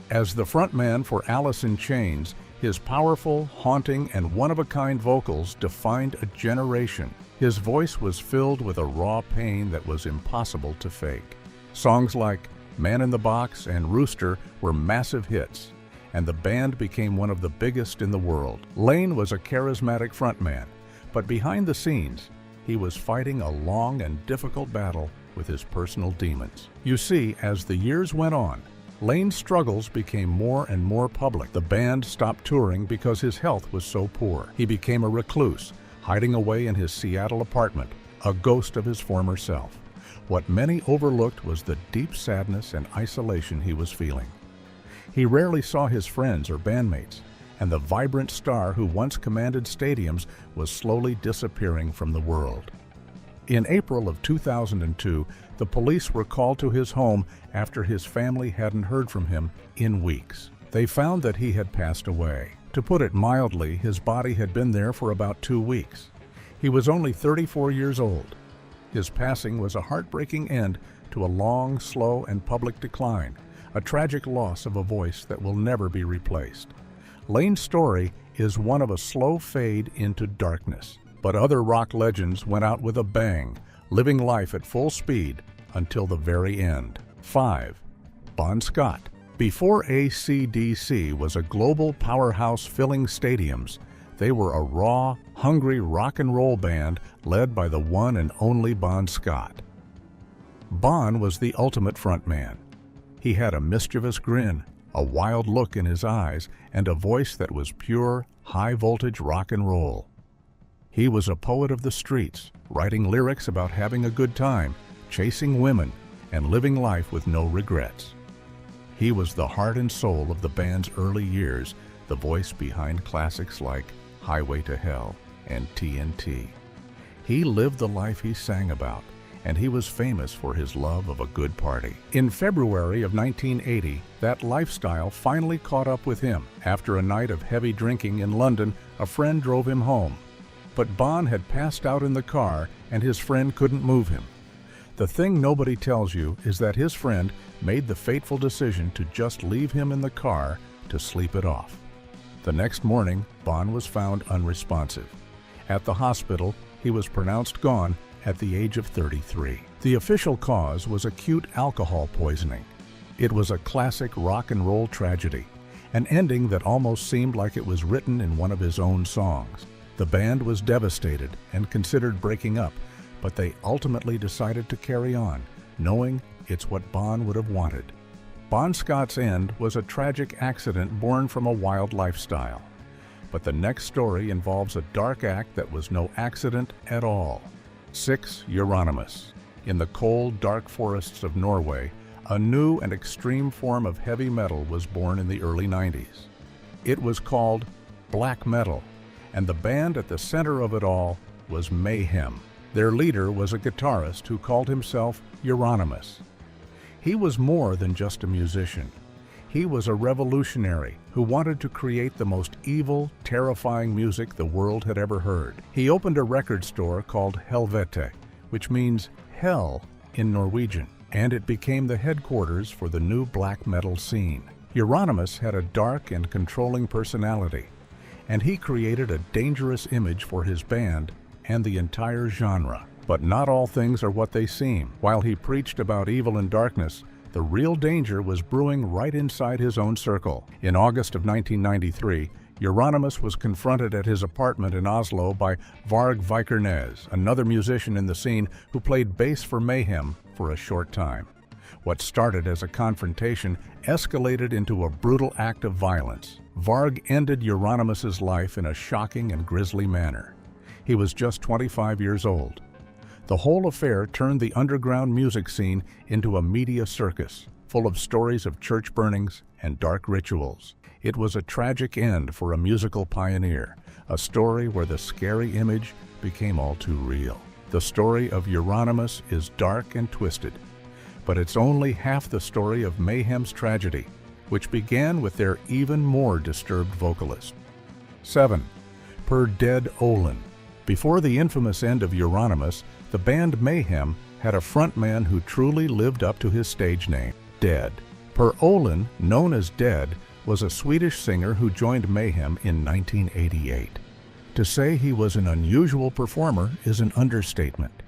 As the frontman for Alice in Chains, his powerful, haunting, and one-of-a-kind vocals defined a generation. His voice was filled with a raw pain that was impossible to fake. Songs like Man in the Box and Rooster were massive hits, and the band became one of the biggest in the world. Layne was a charismatic frontman, but behind the scenes, he was fighting a long and difficult battle with his personal demons. You see, as the years went on, Layne's struggles became more and more public. The band stopped touring because his health was so poor. He became a recluse, hiding away in his Seattle apartment, a ghost of his former self. What many overlooked was the deep sadness and isolation he was feeling. He rarely saw his friends or bandmates, and the vibrant star who once commanded stadiums was slowly disappearing from the world. In April of 2002, the police were called to his home after his family hadn't heard from him in weeks. They found that he had passed away. To put it mildly, his body had been there for about 2 weeks. He was only 34 years old. His passing was a heartbreaking end to a long, slow, and public decline, a tragic loss of a voice that will never be replaced. Layne's story is one of a slow fade into darkness, but other rock legends went out with a bang, living life at full speed until the very end. 5. Bon Scott. Before AC/DC was a global powerhouse filling stadiums, they were a raw, hungry rock and roll band led by the one and only Bon Scott. Bon was the ultimate frontman. He had a mischievous grin, a wild look in his eyes, and a voice that was pure, high-voltage rock and roll. He was a poet of the streets, writing lyrics about having a good time, chasing women, and living life with no regrets. He was the heart and soul of the band's early years, the voice behind classics like Highway to Hell and TNT. He lived the life he sang about, and he was famous for his love of a good party. In February of 1980, that lifestyle finally caught up with him. After a night of heavy drinking in London, a friend drove him home. But Bon had passed out in the car, and his friend couldn't move him. The thing nobody tells you is that his friend made the fateful decision to just leave him in the car to sleep it off. The next morning, Bon was found unresponsive. At the hospital, he was pronounced gone at the age of 33. The official cause was acute alcohol poisoning. It was a classic rock and roll tragedy, an ending that almost seemed like it was written in one of his own songs. The band was devastated and considered breaking up, but they ultimately decided to carry on, knowing it's what Bon would have wanted. Bon Scott's end was a tragic accident born from a wild lifestyle. But the next story involves a dark act that was no accident at all. 6. Euronymous. In the cold, dark forests of Norway, a new and extreme form of heavy metal was born in the early 90s. It was called black metal, and the band at the center of it all was Mayhem. Their leader was a guitarist who called himself Euronymous. He was more than just a musician. He was a revolutionary who wanted to create the most evil, terrifying music the world had ever heard. He opened a record store called Helvete, which means hell in Norwegian, and it became the headquarters for the new black metal scene. Euronymous had a dark and controlling personality, and he created a dangerous image for his band and the entire genre. But not all things are what they seem. While he preached about evil and darkness, the real danger was brewing right inside his own circle. In August of 1993, Euronymous was confronted at his apartment in Oslo by Varg Vikernes, another musician in the scene who played bass for Mayhem for a short time. What started as a confrontation escalated into a brutal act of violence. Varg ended Euronymous' life in a shocking and grisly manner. He was just 25 years old. The whole affair turned the underground music scene into a media circus, full of stories of church burnings and dark rituals. It was a tragic end for a musical pioneer, a story where the scary image became all too real. The story of Euronymous is dark and twisted, but it's only half the story of Mayhem's tragedy, which began with their even more disturbed vocalist. 7. Per Dead Olin. Before the infamous end of Euronymous, the band Mayhem had a frontman who truly lived up to his stage name, Dead. Per Olin, known as Dead, was a Swedish singer who joined Mayhem in 1988. To say he was an unusual performer is an understatement.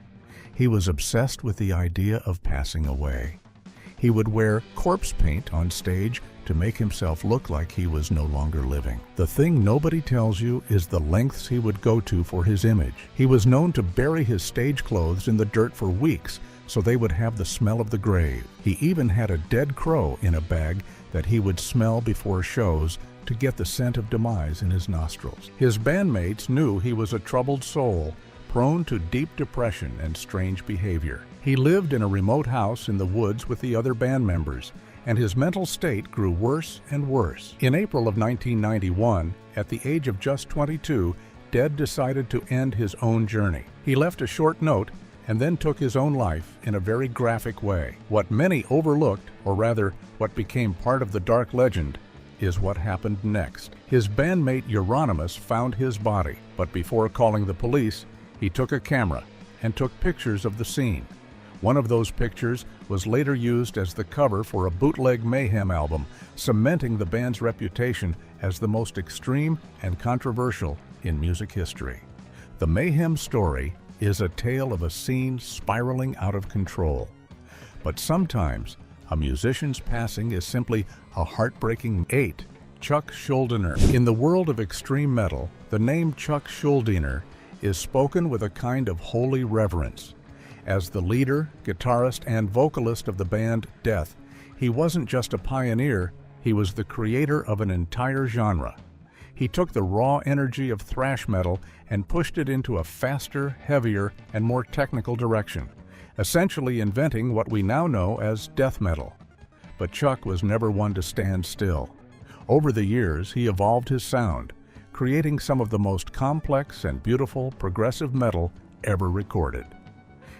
He was obsessed with the idea of passing away. He would wear corpse paint on stage to make himself look like he was no longer living. The thing nobody tells you is the lengths he would go to for his image. He was known to bury his stage clothes in the dirt for weeks so they would have the smell of the grave. He even had a dead crow in a bag that he would smell before shows to get the scent of demise in his nostrils. His bandmates knew he was a troubled soul, prone to deep depression and strange behavior. He lived in a remote house in the woods with the other band members, and his mental state grew worse and worse. In April of 1991, at the age of just 22, Dead decided to end his own journey. He left a short note and then took his own life in a very graphic way. What many overlooked, or rather, what became part of the dark legend, is what happened next. His bandmate Euronymous found his body, but before calling the police, he took a camera and took pictures of the scene. One of those pictures was later used as the cover for a bootleg Mayhem album, cementing the band's reputation as the most extreme and controversial in music history. The Mayhem story is a tale of a scene spiraling out of control. But sometimes, a musician's passing is simply a heartbreaking 8. Chuck Schuldiner. In the world of extreme metal, the name Chuck Schuldiner is spoken with a kind of holy reverence. As the leader, guitarist, and vocalist of the band Death, he wasn't just a pioneer, he was the creator of an entire genre. He took the raw energy of thrash metal and pushed it into a faster, heavier, and more technical direction, essentially inventing what we now know as death metal. But Chuck was never one to stand still. Over the years, he evolved his sound, creating some of the most complex and beautiful progressive metal ever recorded.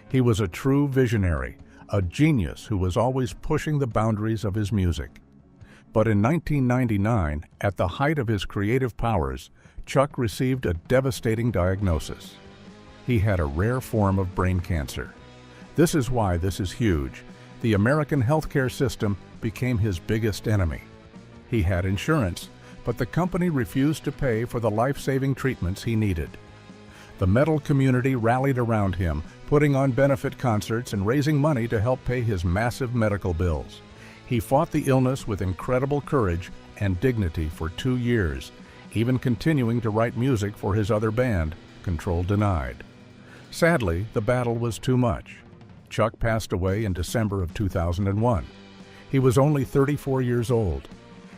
He was a true visionary, a genius who was always pushing the boundaries of his music. But in 1999, at the height of his creative powers, Chuck received a devastating diagnosis. He had a rare form of brain cancer. This is why this is huge. The American healthcare system became his biggest enemy. He had insurance, but the company refused to pay for the life-saving treatments he needed. The metal community rallied around him, putting on benefit concerts and raising money to help pay his massive medical bills. He fought the illness with incredible courage and dignity for 2 years, even continuing to write music for his other band, Control Denied. Sadly, the battle was too much. Chuck passed away in December of 2001. He was only 34 years old.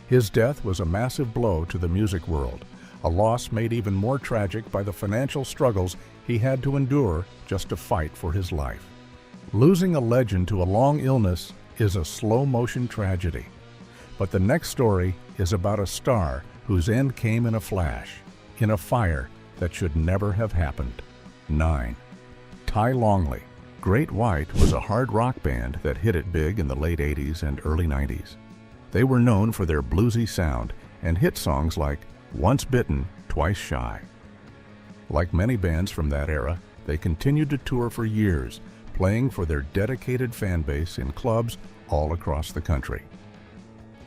His death was a massive blow to the music world, a loss made even more tragic by the financial struggles he had to endure just to fight for his life. Losing a legend to a long illness is a slow-motion tragedy. But the next story is about a star whose end came in a flash, in a fire that should never have happened. 9. Ty Longley. Great White was a hard rock band that hit it big in the late 80s and early 90s. They were known for their bluesy sound and hit songs like Once Bitten, Twice Shy. Like many bands from that era, they continued to tour for years, playing for their dedicated fan base in clubs all across the country.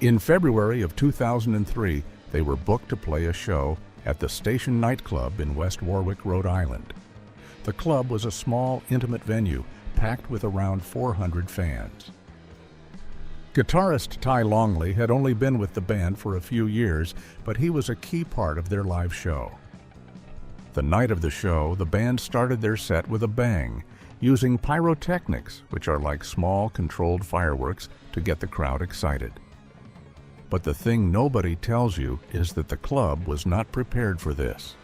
In February of 2003, they were booked to play a show at the Station nightclub in West Warwick, Rhode Island. The club was a small, intimate venue, packed with around 400 fans. Guitarist Ty Longley had only been with the band for a few years, but he was a key part of their live show. The night of the show, the band started their set with a bang, using pyrotechnics, which are like small, controlled fireworks, to get the crowd excited. But the thing nobody tells you is that the club was not prepared for this.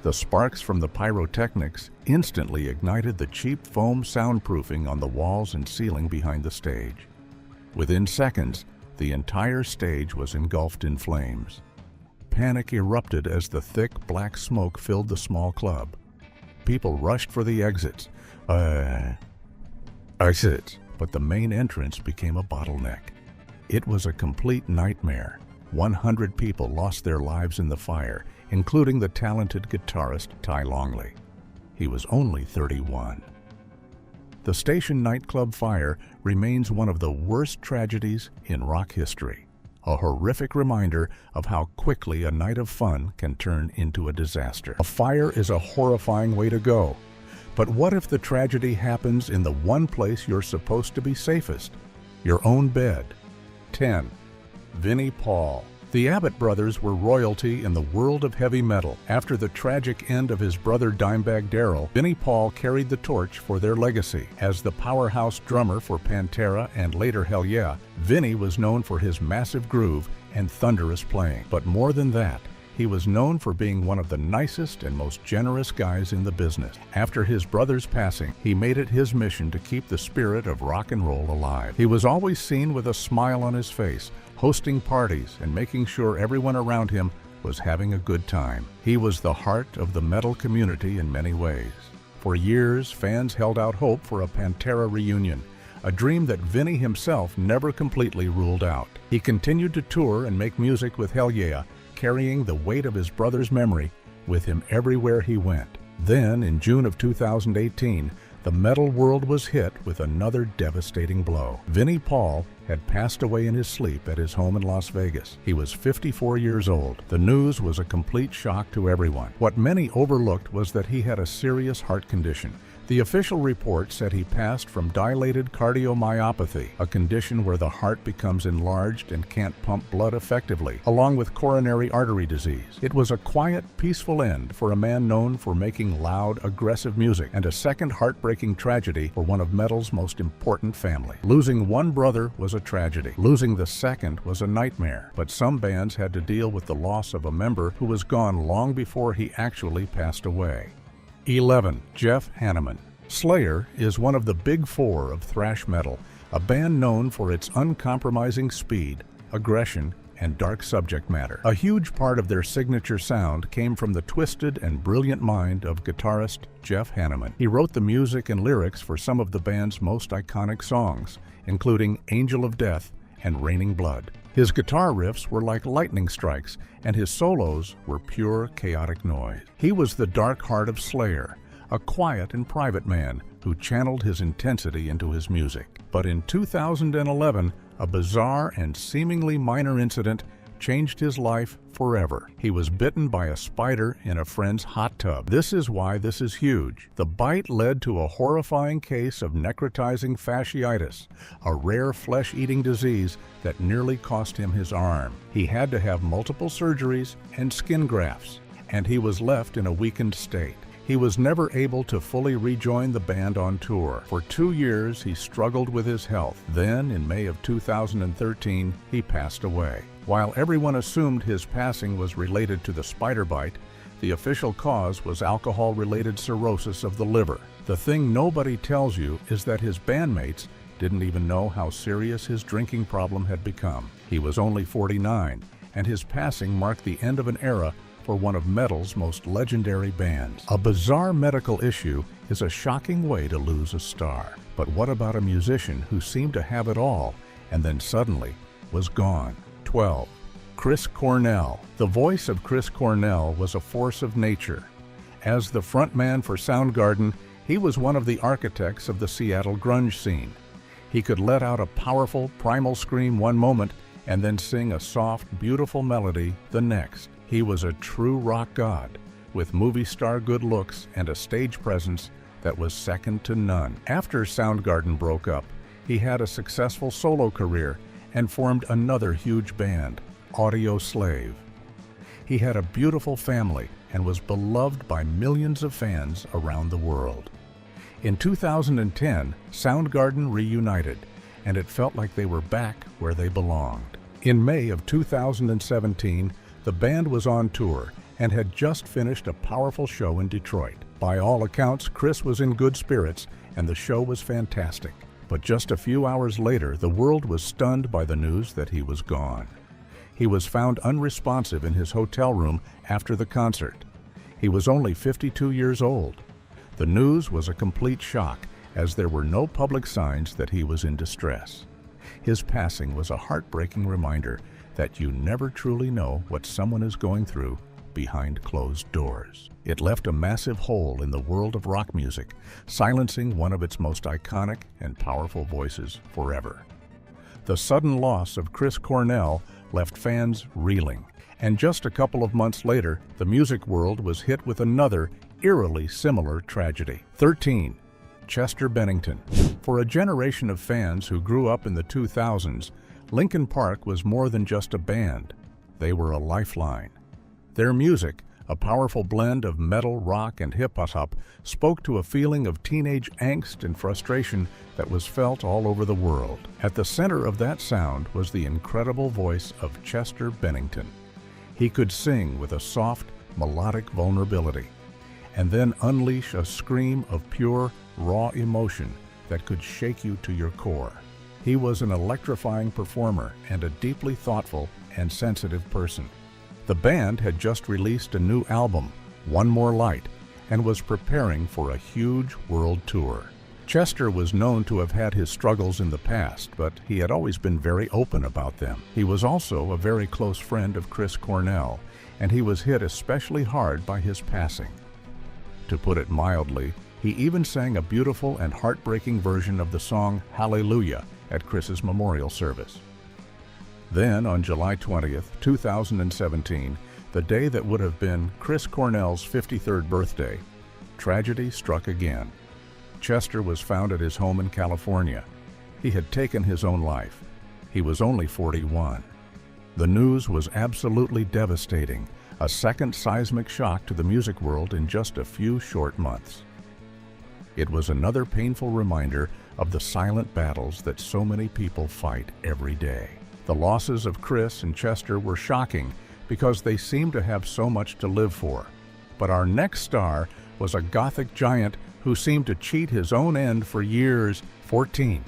The sparks from the pyrotechnics instantly ignited the cheap foam soundproofing on the walls and ceiling behind the stage. Within seconds, the entire stage was engulfed in flames. Panic erupted as the thick black smoke filled the small club. People rushed for the exits. Exits, but the main entrance became a bottleneck. It was a complete nightmare. 100 people lost their lives in the fire, including the talented guitarist Ty Longley. He was only 31. The station nightclub fire remains one of the worst tragedies in rock history, a horrific reminder of how quickly a night of fun can turn into a disaster. A fire is a horrifying way to go, but what if the tragedy happens in the one place you're supposed to be safest? Your own bed. 10. Vinnie Paul. The Abbott brothers were royalty in the world of heavy metal. After the tragic end of his brother Dimebag Darrell, Vinnie Paul carried the torch for their legacy. As the powerhouse drummer for Pantera and later Hell Yeah, Vinnie was known for his massive groove and thunderous playing. But more than that, he was known for being one of the nicest and most generous guys in the business. After his brother's passing, he made it his mission to keep the spirit of rock and roll alive. He was always seen with a smile on his face, hosting parties and making sure everyone around him was having a good time. He was the heart of the metal community in many ways. For years, fans held out hope for a Pantera reunion, a dream that Vinnie himself never completely ruled out. He continued to tour and make music with Hell Yeah, carrying the weight of his brother's memory with him everywhere he went. Then, in June of 2018, the metal world was hit with another devastating blow. Vinnie Paul had passed away in his sleep at his home in Las Vegas. He was 54 years old. The news was a complete shock to everyone. What many overlooked was that he had a serious heart condition. The official report said he passed from dilated cardiomyopathy, a condition where the heart becomes enlarged and can't pump blood effectively, along with coronary artery disease. It was a quiet, peaceful end for a man known for making loud, aggressive music, and a second heartbreaking tragedy for one of metal's most important family. Losing one brother was a tragedy. Losing the second was a nightmare. But some bands had to deal with the loss of a member who was gone long before he actually passed away. 11. Jeff Hanneman. Slayer is one of the big four of thrash metal, a band known for its uncompromising speed, aggression, and dark subject matter. A huge part of their signature sound came from the twisted and brilliant mind of guitarist Jeff Hanneman. He wrote the music and lyrics for some of the band's most iconic songs, including Angel of Death and Raining Blood. His guitar riffs were like lightning strikes, and his solos were pure chaotic noise. He was the dark heart of Slayer, a quiet and private man who channeled his intensity into his music. But in 2011, a bizarre and seemingly minor incident changed his life forever. He was bitten by a spider in a friend's hot tub. This is why this is huge. The bite led to a horrifying case of necrotizing fasciitis, a rare flesh-eating disease that nearly cost him his arm. He had to have multiple surgeries and skin grafts, and he was left in a weakened state. He was never able to fully rejoin the band on tour. For 2 years, he struggled with his health. Then, in May of 2013, he passed away. While everyone assumed his passing was related to the spider bite, the official cause was alcohol-related cirrhosis of the liver. The thing nobody tells you is that his bandmates didn't even know how serious his drinking problem had become. He was only 49, and his passing marked the end of an era for one of metal's most legendary bands. A bizarre medical issue is a shocking way to lose a star. But what about a musician who seemed to have it all and then suddenly was gone? 12. Chris Cornell. The voice of Chris Cornell was a force of nature. As the frontman for Soundgarden, he was one of the architects of the Seattle grunge scene. He could let out a powerful, primal scream one moment and then sing a soft, beautiful melody the next. He was a true rock god, with movie star good looks and a stage presence that was second to none. After Soundgarden broke up, he had a successful solo career and formed another huge band, Audio Slave. He had a beautiful family and was beloved by millions of fans around the world. In 2010, Soundgarden reunited, and it felt like they were back where they belonged. In May of 2017, the band was on tour and had just finished a powerful show in Detroit. By all accounts, Chris was in good spirits and the show was fantastic. But just a few hours later, the world was stunned by the news that he was gone. He was found unresponsive in his hotel room after the concert. He was only 52 years old. The news was a complete shock, as there were no public signs that he was in distress. His passing was a heartbreaking reminder that you never truly know what someone is going through behind closed doors. It left a massive hole in the world of rock music, silencing one of its most iconic and powerful voices forever. The sudden loss of Chris Cornell left fans reeling, and just a couple of months later, the music world was hit with another eerily similar tragedy. 13. Chester Bennington. For a generation of fans who grew up in the 2000s, Linkin Park was more than just a band. They were a lifeline. Their music, a powerful blend of metal, rock, and hip-hop, spoke to a feeling of teenage angst and frustration that was felt all over the world. At the center of that sound was the incredible voice of Chester Bennington. He could sing with a soft, melodic vulnerability, and then unleash a scream of pure, raw emotion that could shake you to your core. He was an electrifying performer and a deeply thoughtful and sensitive person. The band had just released a new album, One More Light, and was preparing for a huge world tour. Chester was known to have had his struggles in the past, but he had always been very open about them. He was also a very close friend of Chris Cornell, and he was hit especially hard by his passing. To put it mildly, he even sang a beautiful and heartbreaking version of the song Hallelujah at Chris's memorial service. Then, on July 20th, 2017, the day that would have been Chris Cornell's 53rd birthday, tragedy struck again. Chester was found at his home in California. He had taken his own life. He was only 41. The news was absolutely devastating, a second seismic shock to the music world in just a few short months. It was another painful reminder of the silent battles that so many people fight every day. The losses of Chris and Chester were shocking because they seemed to have so much to live for. But our next star was a Gothic giant who seemed to cheat his own end for years. 14.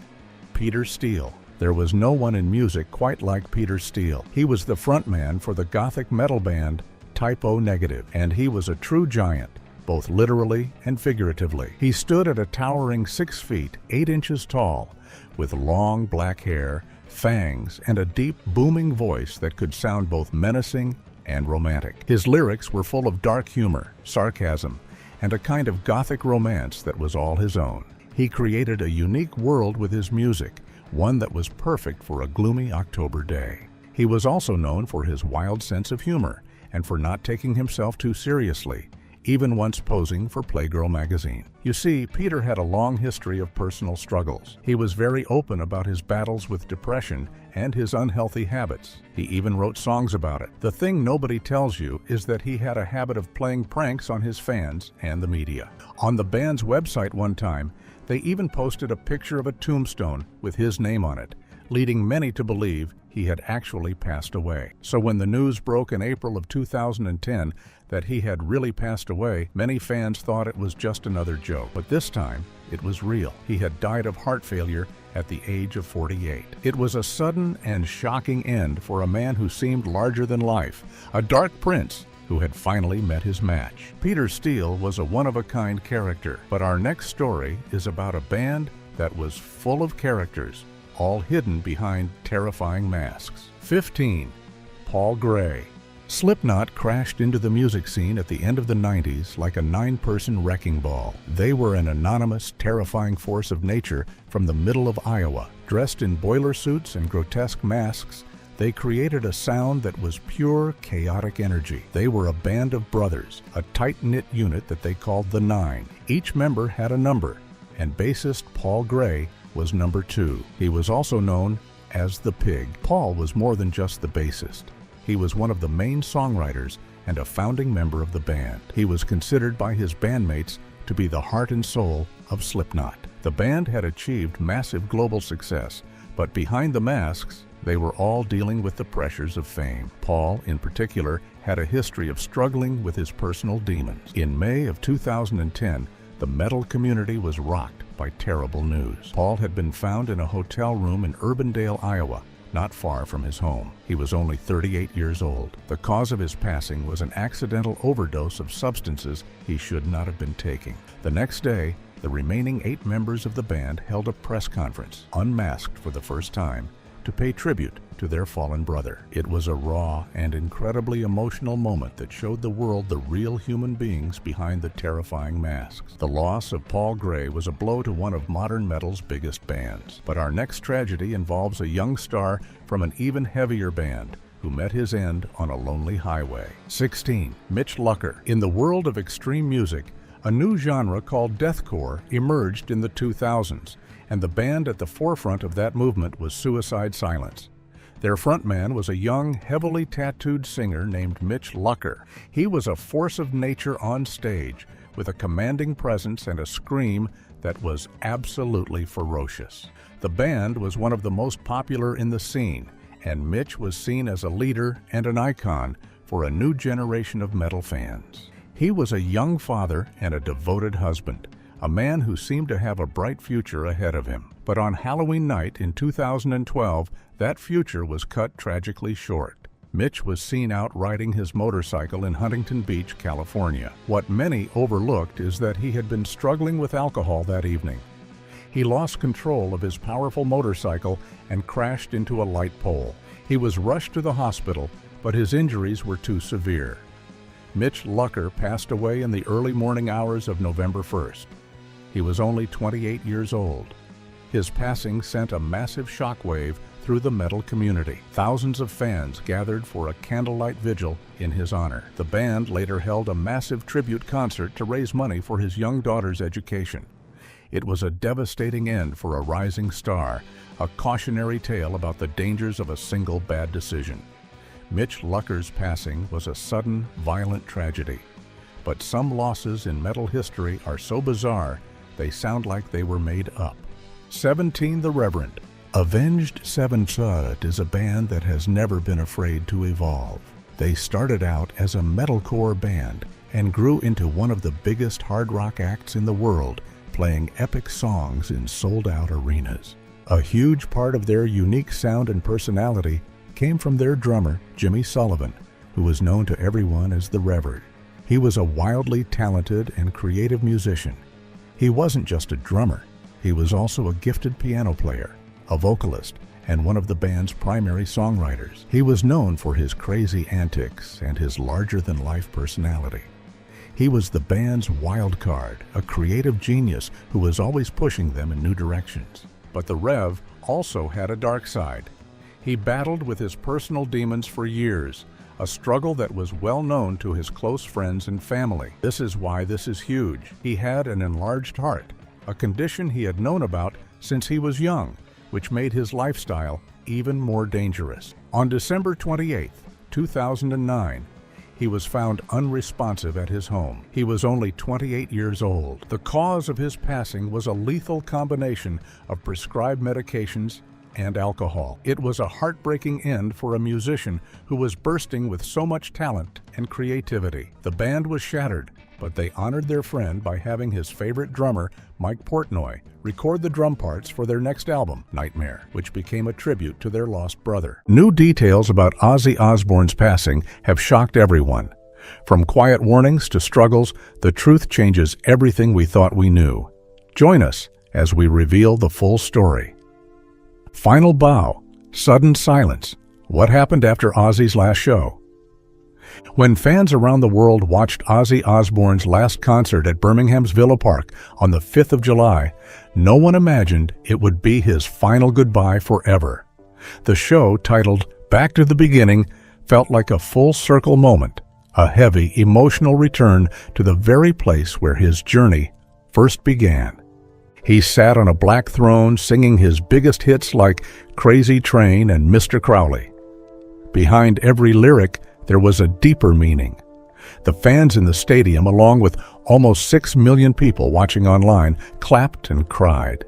Peter Steele. There was no one in music quite like Peter Steele. He was the frontman for the Gothic metal band Type O Negative, and he was a true giant, both literally and figuratively. He stood at a towering 6 feet, 8 inches tall, with long black hair, fangs, and a deep, booming voice that could sound both menacing and romantic. His lyrics were full of dark humor, sarcasm, and a kind of Gothic romance that was all his own. He created a unique world with his music, one that was perfect for a gloomy October day. He was also known for his wild sense of humor and for not taking himself too seriously, even once posing for Playgirl magazine. You see, Peter had a long history of personal struggles. He was very open about his battles with depression and his unhealthy habits. He even wrote songs about it. The thing nobody tells you is that he had a habit of playing pranks on his fans and the media. On the band's website one time, they even posted a picture of a tombstone with his name on it, leading many to believe he had actually passed away. So when the news broke in April of 2010 that he had really passed away, many fans thought it was just another joke. But this time, it was real. He had died of heart failure at the age of 48. It was a sudden and shocking end for a man who seemed larger than life, a dark prince who had finally met his match. Peter Steele was a one-of-a-kind character, but our next story is about a band that was full of characters, all hidden behind terrifying masks. 15. Paul Gray. Slipknot crashed into the music scene at the end of the 90s like a 9-person wrecking ball. They were an anonymous, terrifying force of nature from the middle of Iowa. Dressed in boiler suits and grotesque masks, They created a sound that was pure, chaotic energy. They were a band of brothers, a tight-knit unit that they called the Nine. Each member had a number, and bassist Paul Gray was number 2. He was also known as the Pig. Paul was more than just the bassist. He was one of the main songwriters and a founding member of the band. He was considered by his bandmates to be the heart and soul of Slipknot. The band had achieved massive global success, but behind the masks, they were all dealing with the pressures of fame. Paul, in particular, had a history of struggling with his personal demons. In May of 2010, the metal community was rocked by terrible news. Paul had been found in a hotel room in Urbandale, Iowa, not far from his home. He was only 38 years old. The cause of his passing was an accidental overdose of substances he should not have been taking. The next day, the remaining 8 members of the band held a press conference, unmasked for the first time, to pay tribute to their fallen brother. It was a raw and incredibly emotional moment that showed the world the real human beings behind the terrifying masks. The loss of Paul Gray was a blow to one of modern metal's biggest bands. But our next tragedy involves a young star from an even heavier band who met his end on a lonely highway. 16. Mitch Lucker. In the world of extreme music, a new genre called deathcore emerged in the 2000s, and the band at the forefront of that movement was Suicide Silence. Their frontman was a young, heavily tattooed singer named Mitch Lucker. He was a force of nature on stage, with a commanding presence and a scream that was absolutely ferocious. The band was one of the most popular in the scene, and Mitch was seen as a leader and an icon for a new generation of metal fans. He was a young father and a devoted husband, a man who seemed to have a bright future ahead of him. But on Halloween night in 2012, that future was cut tragically short. Mitch was seen out riding his motorcycle in Huntington Beach, California. What many overlooked is that he had been struggling with alcohol that evening. He lost control of his powerful motorcycle and crashed into a light pole. He was rushed to the hospital, but his injuries were too severe. Mitch Lucker passed away in the early morning hours of November 1st. He was only 28 years old. His passing sent a massive shockwave through the metal community. Thousands of fans gathered for a candlelight vigil in his honor. The band later held a massive tribute concert to raise money for his young daughter's education. It was a devastating end for a rising star, a cautionary tale about the dangers of a single bad decision. Mitch Lucker's passing was a sudden, violent tragedy. But some losses in metal history are so bizarre, they sound like they were made up. 17. The Reverend. Avenged Sevenfold is a band that has never been afraid to evolve. They started out as a metalcore band and grew into one of the biggest hard rock acts in the world, playing epic songs in sold-out arenas. A huge part of their unique sound and personality came from their drummer, Jimmy Sullivan, who was known to everyone as the Reverend. He was a wildly talented and creative musician. He wasn't just a drummer, he was also a gifted piano player, a vocalist, and one of the band's primary songwriters. He was known for his crazy antics and his larger-than-life personality. He was the band's wild card, a creative genius who was always pushing them in new directions. But the Rev also had a dark side. He battled with his personal demons for years, a struggle that was well known to his close friends and family. This is why this is huge. He had an enlarged heart, a condition he had known about since he was young, which made his lifestyle even more dangerous. On December 28, 2009, he was found unresponsive at his home. He was only 28 years old. The cause of his passing was a lethal combination of prescribed medications and alcohol. It was a heartbreaking end for a musician who was bursting with so much talent and creativity. The band was shattered, but they honored their friend by having his favorite drummer, Mike Portnoy, record the drum parts for their next album, Nightmare, which became a tribute to their lost brother. New details about Ozzy Osbourne's passing have shocked everyone. From quiet warnings to struggles, the truth changes everything we thought we knew. Join us as we reveal the full story. Final bow, sudden silence. What happened after Ozzy's last show? When fans around the world watched Ozzy Osbourne's last concert at Birmingham's Villa Park on the 5th of July, no one imagined it would be his final goodbye forever. The show, titled Back to the beginning felt like a full-circle moment, a heavy, emotional return to the very place where his journey first began. He sat on a black throne singing his biggest hits like Crazy Train and Mr. Crowley. Behind every lyric, there was a deeper meaning. The fans in the stadium, along with almost 6 million people watching online, clapped and cried.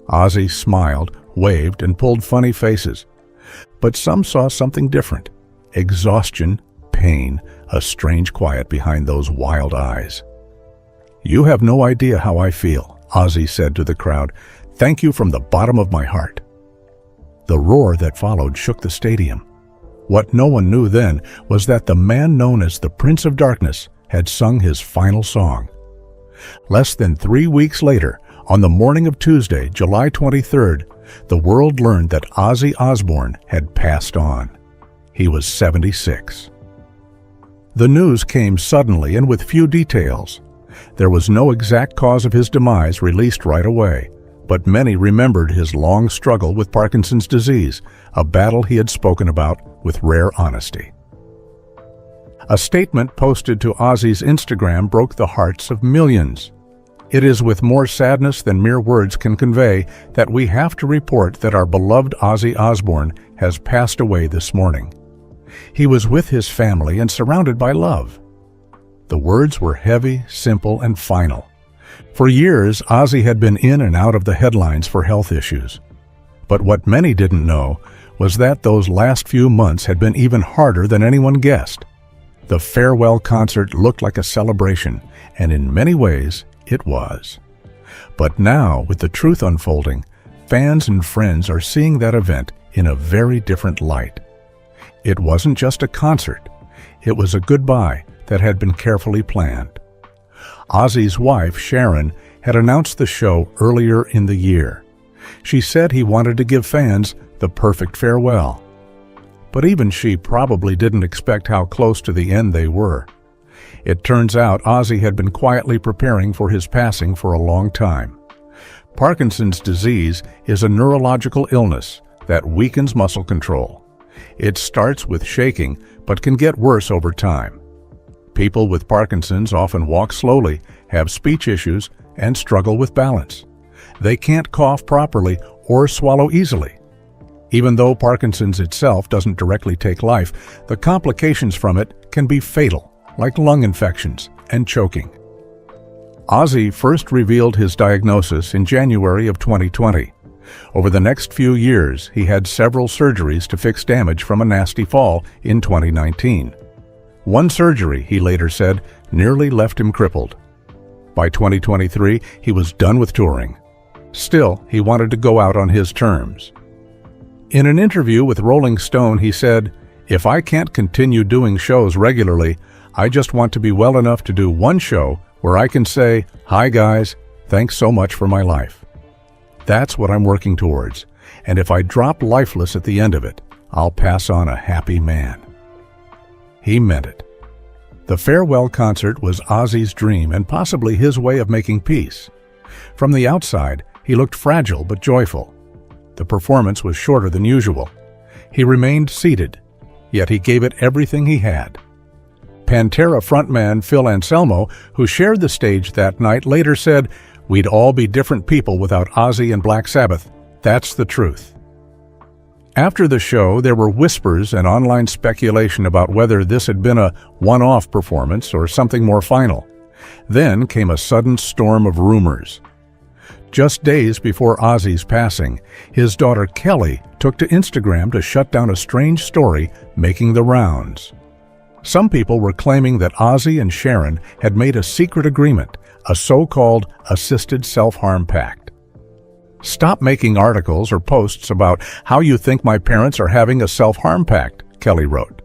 Ozzy smiled, waved, and pulled funny faces. But some saw something different. Exhaustion, pain, a strange quiet behind those wild eyes. "You have no idea how I feel," Ozzy said to the crowd. "Thank you from the bottom of my heart." The roar that followed shook the stadium. What no one knew then was that the man known as the Prince of Darkness had sung his final song. Less than 3 weeks later, on the morning of Tuesday, July 23rd, the world learned that Ozzy Osbourne had passed on. He was 76. The news came suddenly and with few details. There was no exact cause of his demise released right away, but many remembered his long struggle with Parkinson's disease, a battle he had spoken about with rare honesty. A statement posted to Ozzy's Instagram broke the hearts of millions. It is with more sadness than mere words can convey that we have to report that our beloved Ozzy Osbourne has passed away this morning. He was with his family and surrounded by love. The words were heavy, simple, and final. For years, Ozzy had been in and out of the headlines for health issues. But what many didn't know was that those last few months had been even harder than anyone guessed. The farewell concert looked like a celebration, and in many ways, it was. But now, with the truth unfolding, fans and friends are seeing that event in a very different light. It wasn't just a concert. It was a goodbye that had been carefully planned. Ozzy's wife, Sharon, had announced the show earlier in the year. She said he wanted to give fans the perfect farewell. But even she probably didn't expect how close to the end they were. It turns out Ozzy had been quietly preparing for his passing for a long time. Parkinson's disease is a neurological illness that weakens muscle control. It starts with shaking, but can get worse over time. People with Parkinson's often walk slowly, have speech issues, and struggle with balance. They can't cough properly or swallow easily. Even though Parkinson's itself doesn't directly take life, the complications from it can be fatal, like lung infections and choking. Ozzy first revealed his diagnosis in January of 2020. Over the next few years, he had several surgeries to fix damage from a nasty fall in 2019. One surgery, he later said, nearly left him crippled. By 2023, he was done with touring. Still, he wanted to go out on his terms. In an interview with Rolling Stone, he said, "If I can't continue doing shows regularly, I just want to be well enough to do one show where I can say, 'Hi guys, thanks so much for my life.' That's what I'm working towards, and if I drop lifeless at the end of it, I'll pass on a happy man." He meant it. The farewell concert was Ozzy's dream and possibly his way of making peace. From the outside, he looked fragile but joyful. The performance was shorter than usual. He remained seated, yet he gave it everything he had. Pantera frontman Phil Anselmo, who shared the stage that night, later said, "We'd all be different people without Ozzy and Black Sabbath. That's the truth." After the show, there were whispers and online speculation about whether this had been a one-off performance or something more final. Then came a sudden storm of rumors. Just days before Ozzy's passing, his daughter Kelly took to Instagram to shut down a strange story making the rounds. Some people were claiming that Ozzy and Sharon had made a secret agreement, a so-called assisted self-harm pact. "Stop making articles or posts about how you think my parents are having a self-harm pact," Kelly wrote.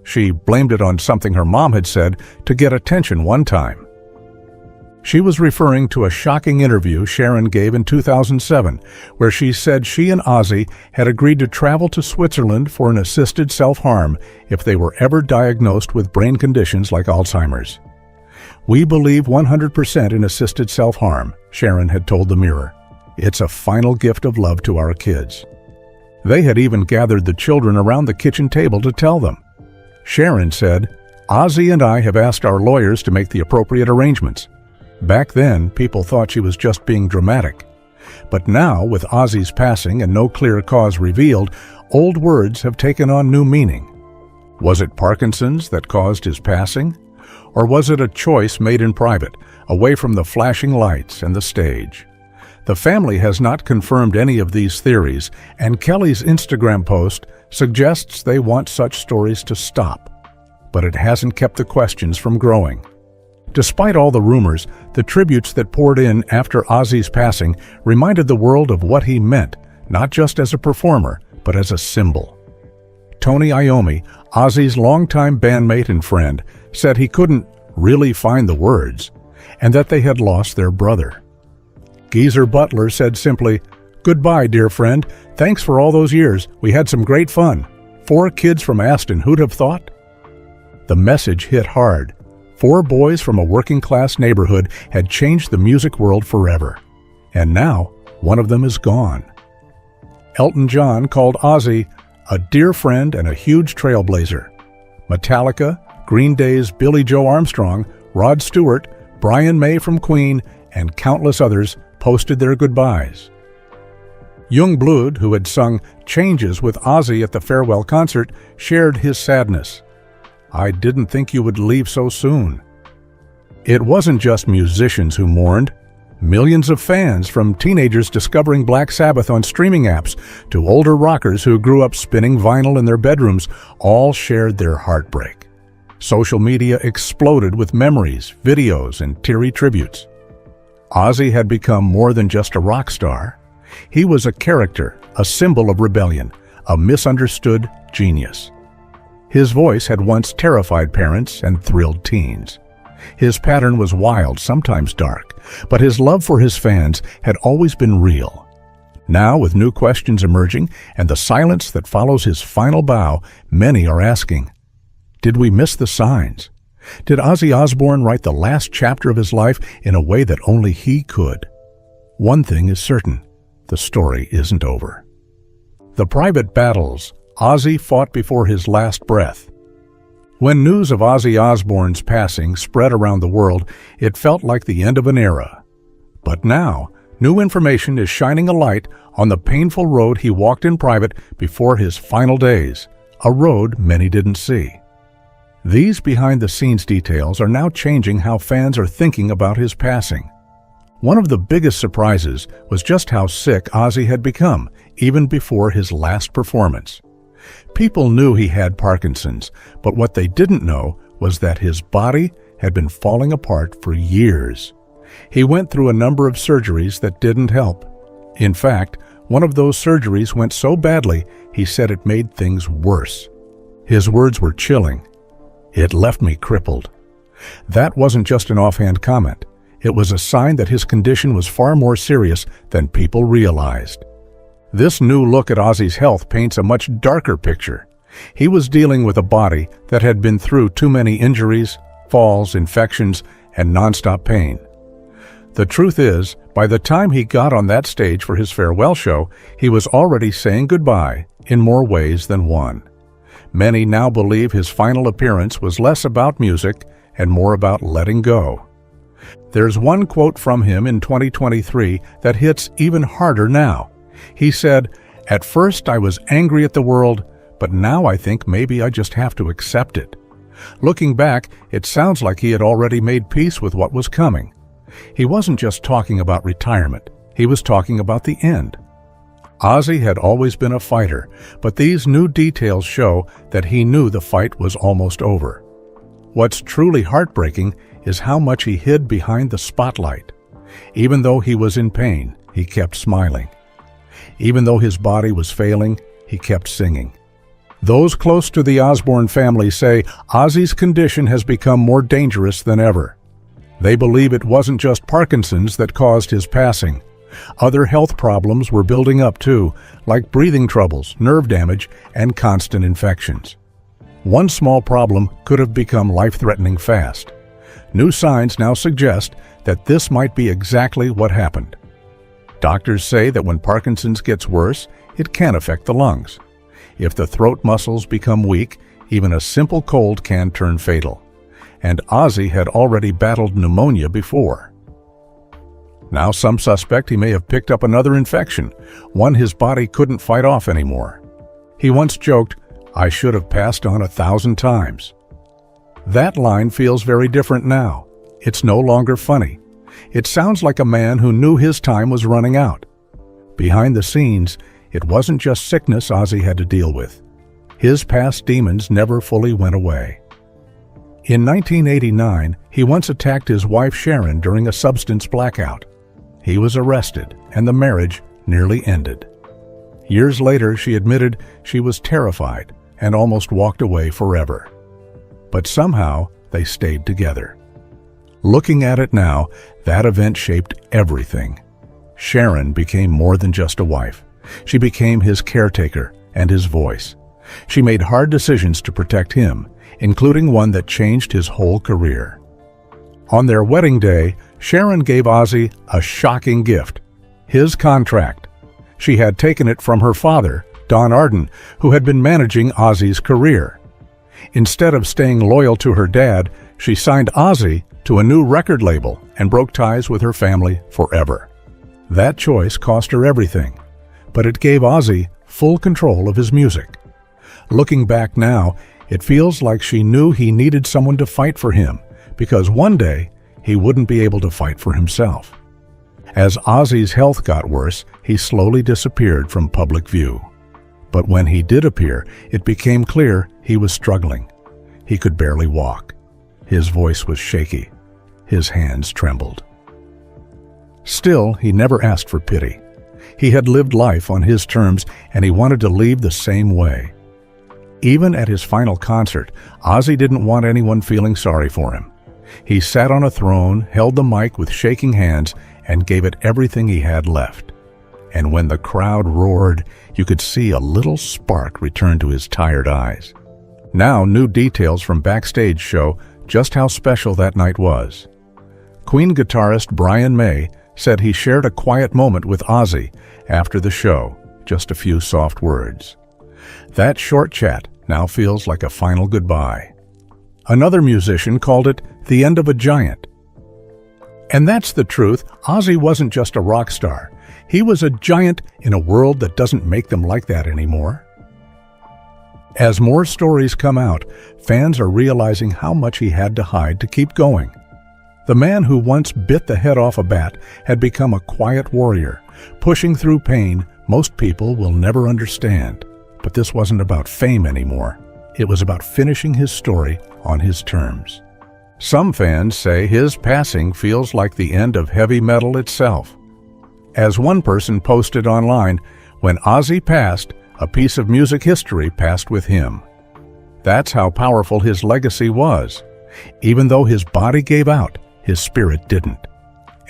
She blamed it on something her mom had said to get attention one time. She was referring to a shocking interview Sharon gave in 2007, where she said she and Ozzy had agreed to travel to Switzerland for an assisted self-harm if they were ever diagnosed with brain conditions like Alzheimer's. "We believe 100% in assisted self-harm," Sharon had told the Mirror. "It's a final gift of love to our kids." They had even gathered the children around the kitchen table to tell them. Sharon said, "Ozzy and I have asked our lawyers to make the appropriate arrangements." Back then, people thought she was just being dramatic. But now, with Ozzy's passing and no clear cause revealed, old words have taken on new meaning. Was it Parkinson's that caused his passing? Or was it a choice made in private, away from the flashing lights and the stage? The family has not confirmed any of these theories, and Kelly's Instagram post suggests they want such stories to stop. But it hasn't kept the questions from growing. Despite all the rumors, the tributes that poured in after Ozzy's passing reminded the world of what he meant, not just as a performer, but as a symbol. Tony Iommi, Ozzy's longtime bandmate and friend, said he couldn't really find the words, and that they had lost their brother. Geezer Butler said simply, "Goodbye, dear friend. Thanks for all those years. We had some great fun. 4 kids from Aston, who'd have thought?" The message hit hard. 4 boys from a working-class neighborhood had changed the music world forever. And now, one of them is gone. Elton John called Ozzy a dear friend and a huge trailblazer. Metallica, Green Day's Billie Joe Armstrong, Rod Stewart, Brian May from Queen, and countless others posted their goodbyes. Youngblood, who had sung Changes with Ozzy at the farewell concert, shared his sadness. "I didn't think you would leave so soon." It wasn't just musicians who mourned. Millions of fans, from teenagers discovering Black Sabbath on streaming apps to older rockers who grew up spinning vinyl in their bedrooms, all shared their heartbreak. Social media exploded with memories, videos, and teary tributes. Ozzy had become more than just a rock star. He was a character, a symbol of rebellion, a misunderstood genius. His voice had once terrified parents and thrilled teens. His pattern was wild, sometimes dark, but his love for his fans had always been real. Now, with new questions emerging and the silence that follows his final bow, many are asking, did we miss the signs? Did Ozzy Osbourne write the last chapter of his life in a way that only he could? One thing is certain, the story isn't over. The private battles Ozzy fought before his last breath. When news of Ozzy Osbourne's passing spread around the world, it felt like the end of an era. But now, new information is shining a light on the painful road he walked in private before his final days, a road many didn't see. These behind-the-scenes details are now changing how fans are thinking about his passing. One of the biggest surprises was just how sick Ozzy had become, even before his last performance. People knew he had Parkinson's, but what they didn't know was that his body had been falling apart for years. He went through a number of surgeries that didn't help. In fact, one of those surgeries went so badly, he said it made things worse. His words were chilling. "It left me crippled." That wasn't just an offhand comment. It was a sign that his condition was far more serious than people realized. This new look at Ozzy's health paints a much darker picture. He was dealing with a body that had been through too many injuries, falls, infections, and nonstop pain. The truth is, by the time he got on that stage for his farewell show, he was already saying goodbye in more ways than one. Many now believe his final appearance was less about music and more about letting go. There's one quote from him in 2023 that hits even harder now. He said, "At first I was angry at the world, but now I think maybe I just have to accept it." Looking back, it sounds like he had already made peace with what was coming. He wasn't just talking about retirement, he was talking about the end. Ozzy had always been a fighter, but these new details show that he knew the fight was almost over. What's truly heartbreaking is how much he hid behind the spotlight. Even though he was in pain, he kept smiling. Even though his body was failing, he kept singing. Those close to the Osbourne family say Ozzy's condition has become more dangerous than ever. They believe it wasn't just Parkinson's that caused his passing. Other health problems were building up too, like breathing troubles, nerve damage, and constant infections. One small problem could have become life-threatening fast. New signs now suggest that this might be exactly what happened. Doctors say that when Parkinson's gets worse, it can affect the lungs. If the throat muscles become weak, even a simple cold can turn fatal. And Ozzy had already battled pneumonia before. Now some suspect he may have picked up another infection, one his body couldn't fight off anymore. He once joked, "I should have passed on 1,000 times." That line feels very different now. It's no longer funny. It sounds like a man who knew his time was running out. Behind the scenes, it wasn't just sickness Ozzy had to deal with. His past demons never fully went away. In 1989, he once attacked his wife Sharon during a substance blackout. He was arrested, and the marriage nearly ended. Years later, she admitted she was terrified and almost walked away forever. But somehow, they stayed together. Looking at it now, that event shaped everything. Sharon became more than just a wife. She became his caretaker and his voice. She made hard decisions to protect him, including one that changed his whole career. On their wedding day, Sharon gave Ozzy a shocking gift: his contract. She had taken it from her father, Don Arden, who had been managing Ozzy's career. Instead of staying loyal to her dad, she signed Ozzy to a new record label and broke ties with her family forever. That choice cost her everything, but it gave Ozzy full control of his music. Looking back now, it feels like she knew he needed someone to fight for him, because one day he wouldn't be able to fight for himself. As Ozzy's health got worse, he slowly disappeared from public view. But when he did appear, it became clear he was struggling. He could barely walk. His voice was shaky. His hands trembled. Still, he never asked for pity. He had lived life on his terms, and he wanted to leave the same way. Even at his final concert, Ozzy didn't want anyone feeling sorry for him. He sat on a throne, held the mic with shaking hands, and gave it everything he had left. And when the crowd roared, you could see a little spark return to his tired eyes. Now, new details from backstage show just how special that night was. Queen guitarist Brian May said he shared a quiet moment with Ozzy after the show, just a few soft words. That short chat now feels like a final goodbye. Another musician called it the end of a giant. And that's the truth. Ozzy wasn't just a rock star. He was a giant in a world that doesn't make them like that anymore. As more stories come out, fans are realizing how much he had to hide to keep going. The man who once bit the head off a bat had become a quiet warrior, pushing through pain most people will never understand. But this wasn't about fame anymore. It was about finishing his story on his terms. Some fans say his passing feels like the end of heavy metal itself. As one person posted online, when Ozzy passed, a piece of music history passed with him. That's how powerful his legacy was. Even though his body gave out, his spirit didn't.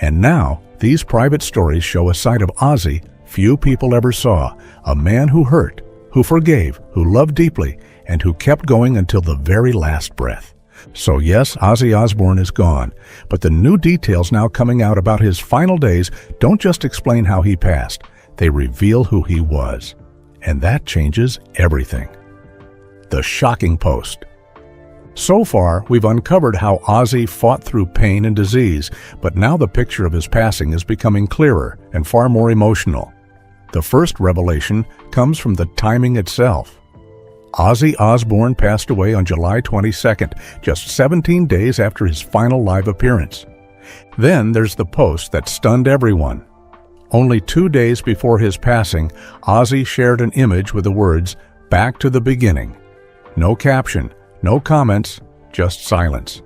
And now, these private stories show a side of Ozzy few people ever saw, a man who hurt, who forgave, who loved deeply, and who kept going until the very last breath. So yes, Ozzy Osbourne is gone, but the new details now coming out about his final days don't just explain how he passed, they reveal who he was. And that changes everything. The shocking post. So far, we've uncovered how Ozzy fought through pain and disease, but now the picture of his passing is becoming clearer and far more emotional. The first revelation comes from the timing itself. Ozzy Osbourne passed away on July 22nd, just 17 days after his final live appearance. Then there's the post that stunned everyone. Only 2 days before his passing, Ozzy shared an image with the words, "Back to the beginning." No caption, no comments, just silence.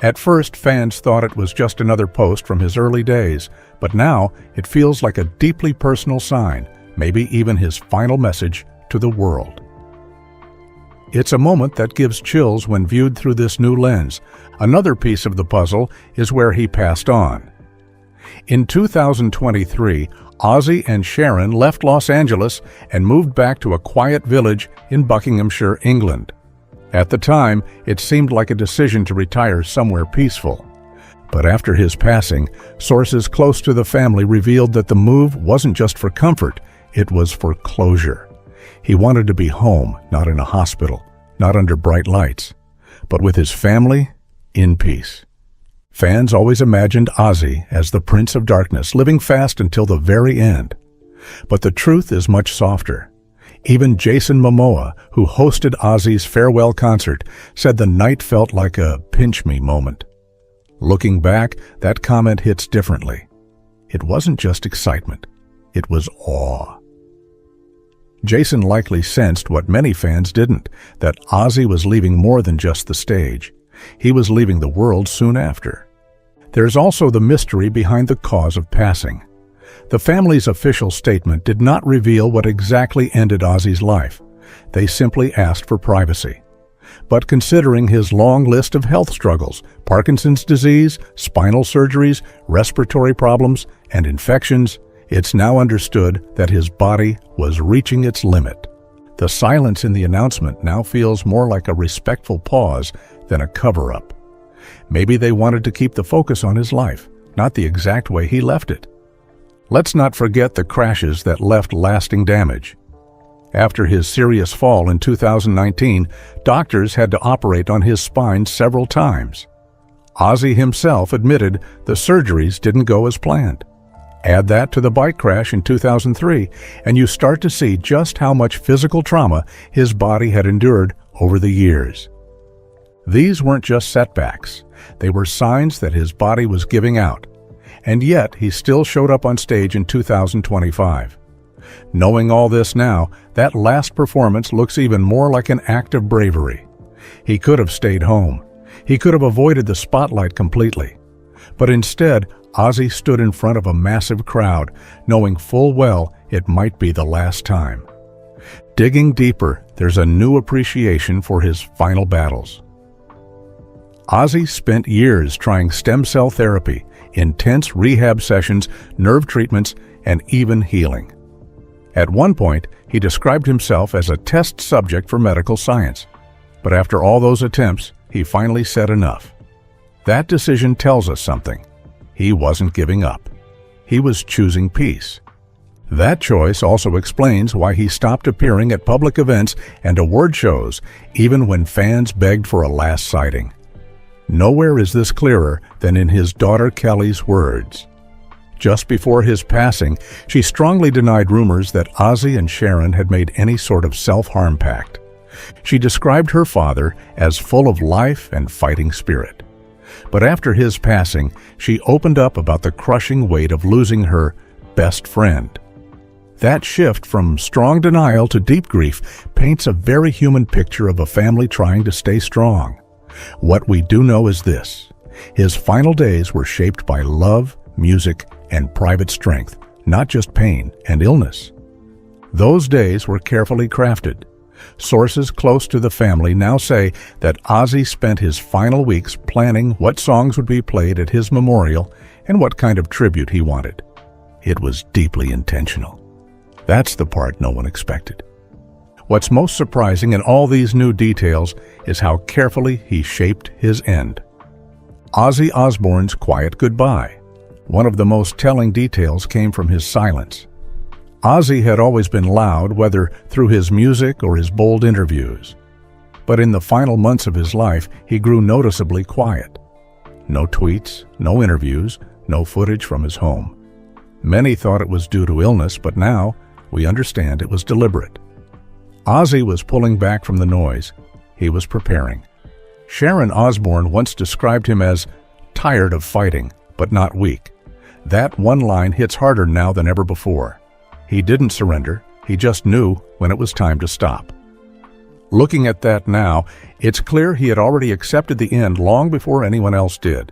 At first, fans thought it was just another post from his early days, but now it feels like a deeply personal sign, maybe even his final message to the world. It's a moment that gives chills when viewed through this new lens. Another piece of the puzzle is where he passed on. In 2023, Ozzy and Sharon left Los Angeles and moved back to a quiet village in Buckinghamshire, England. At the time, it seemed like a decision to retire somewhere peaceful. But after his passing, sources close to the family revealed that the move wasn't just for comfort, it was for closure. He wanted to be home, not in a hospital, not under bright lights, but with his family, in peace. Fans always imagined Ozzy as the Prince of Darkness, living fast until the very end. But the truth is much softer. Even Jason Momoa, who hosted Ozzy's farewell concert, said the night felt like a pinch-me moment. Looking back, that comment hits differently. It wasn't just excitement, it was awe. Jason likely sensed what many fans didn't, that Ozzy was leaving more than just the stage. He was leaving the world soon after. There's also the mystery behind the cause of passing. The family's official statement did not reveal what exactly ended Ozzy's life. They simply asked for privacy. But considering his long list of health struggles, Parkinson's disease, spinal surgeries, respiratory problems, and infections, it's now understood that his body was reaching its limit. The silence in the announcement now feels more like a respectful pause than a cover-up. Maybe they wanted to keep the focus on his life, not the exact way he left it. Let's not forget the crashes that left lasting damage. After his serious fall in 2019, doctors had to operate on his spine several times. Ozzy himself admitted the surgeries didn't go as planned. Add that to the bike crash in 2003, and you start to see just how much physical trauma his body had endured over the years. These weren't just setbacks. They were signs that his body was giving out. And yet, he still showed up on stage in 2025. Knowing all this now, that last performance looks even more like an act of bravery. He could have stayed home. He could have avoided the spotlight completely. But instead, Ozzy stood in front of a massive crowd, knowing full well it might be the last time. Digging deeper, there's a new appreciation for his final battles. Ozzy spent years trying stem cell therapy, intense rehab sessions, nerve treatments, and even healing. At one point, he described himself as a test subject for medical science. But after all those attempts, he finally said enough. That decision tells us something. He wasn't giving up. He was choosing peace. That choice also explains why he stopped appearing at public events and award shows, even when fans begged for a last sighting. Nowhere is this clearer than in his daughter Kelly's words. Just before his passing, she strongly denied rumors that Ozzy and Sharon had made any sort of self-harm pact. She described her father as full of life and fighting spirit. But after his passing, she opened up about the crushing weight of losing her best friend. That shift from strong denial to deep grief paints a very human picture of a family trying to stay strong. What we do know is this: his final days were shaped by love, music, and private strength, not just pain and illness. Those days were carefully crafted. Sources close to the family now say that Ozzy spent his final weeks planning what songs would be played at his memorial and what kind of tribute he wanted. It was deeply intentional. That's the part no one expected. What's most surprising in all these new details is how carefully he shaped his end. Ozzy Osbourne's quiet goodbye. One of the most telling details came from his silence. Ozzy had always been loud, whether through his music or his bold interviews. But in the final months of his life, he grew noticeably quiet. No tweets, no interviews, no footage from his home. Many thought it was due to illness, but now we understand it was deliberate. Ozzy was pulling back from the noise. He was preparing. Sharon Osbourne once described him as tired of fighting, but not weak. That one line hits harder now than ever before. He didn't surrender. He just knew when it was time to stop. Looking at that now, it's clear he had already accepted the end long before anyone else did.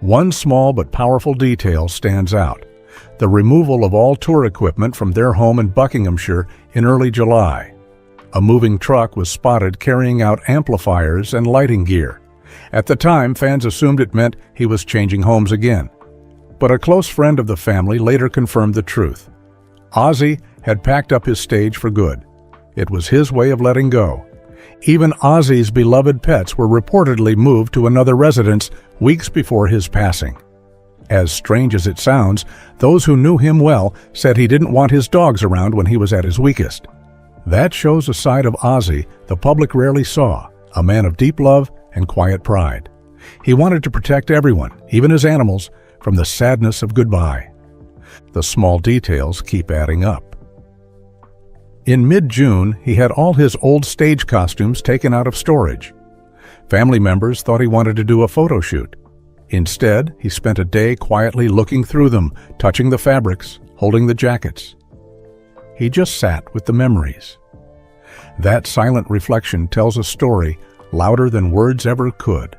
One small but powerful detail stands out: the removal of all tour equipment from their home in Buckinghamshire in early July. A moving truck was spotted carrying out amplifiers and lighting gear. At the time, fans assumed it meant he was changing homes again. But a close friend of the family later confirmed the truth. Ozzy had packed up his stage for good. It was his way of letting go. Even Ozzy's beloved pets were reportedly moved to another residence weeks before his passing. As strange as it sounds, those who knew him well said he didn't want his dogs around when he was at his weakest. That shows a side of Ozzy the public rarely saw, a man of deep love and quiet pride. He wanted to protect everyone, even his animals, from the sadness of goodbye. The small details keep adding up. In mid-June, he had all his old stage costumes taken out of storage. Family members thought he wanted to do a photo shoot. Instead, he spent a day quietly looking through them, touching the fabrics, holding the jackets. He just sat with the memories. That silent reflection tells a story louder than words ever could.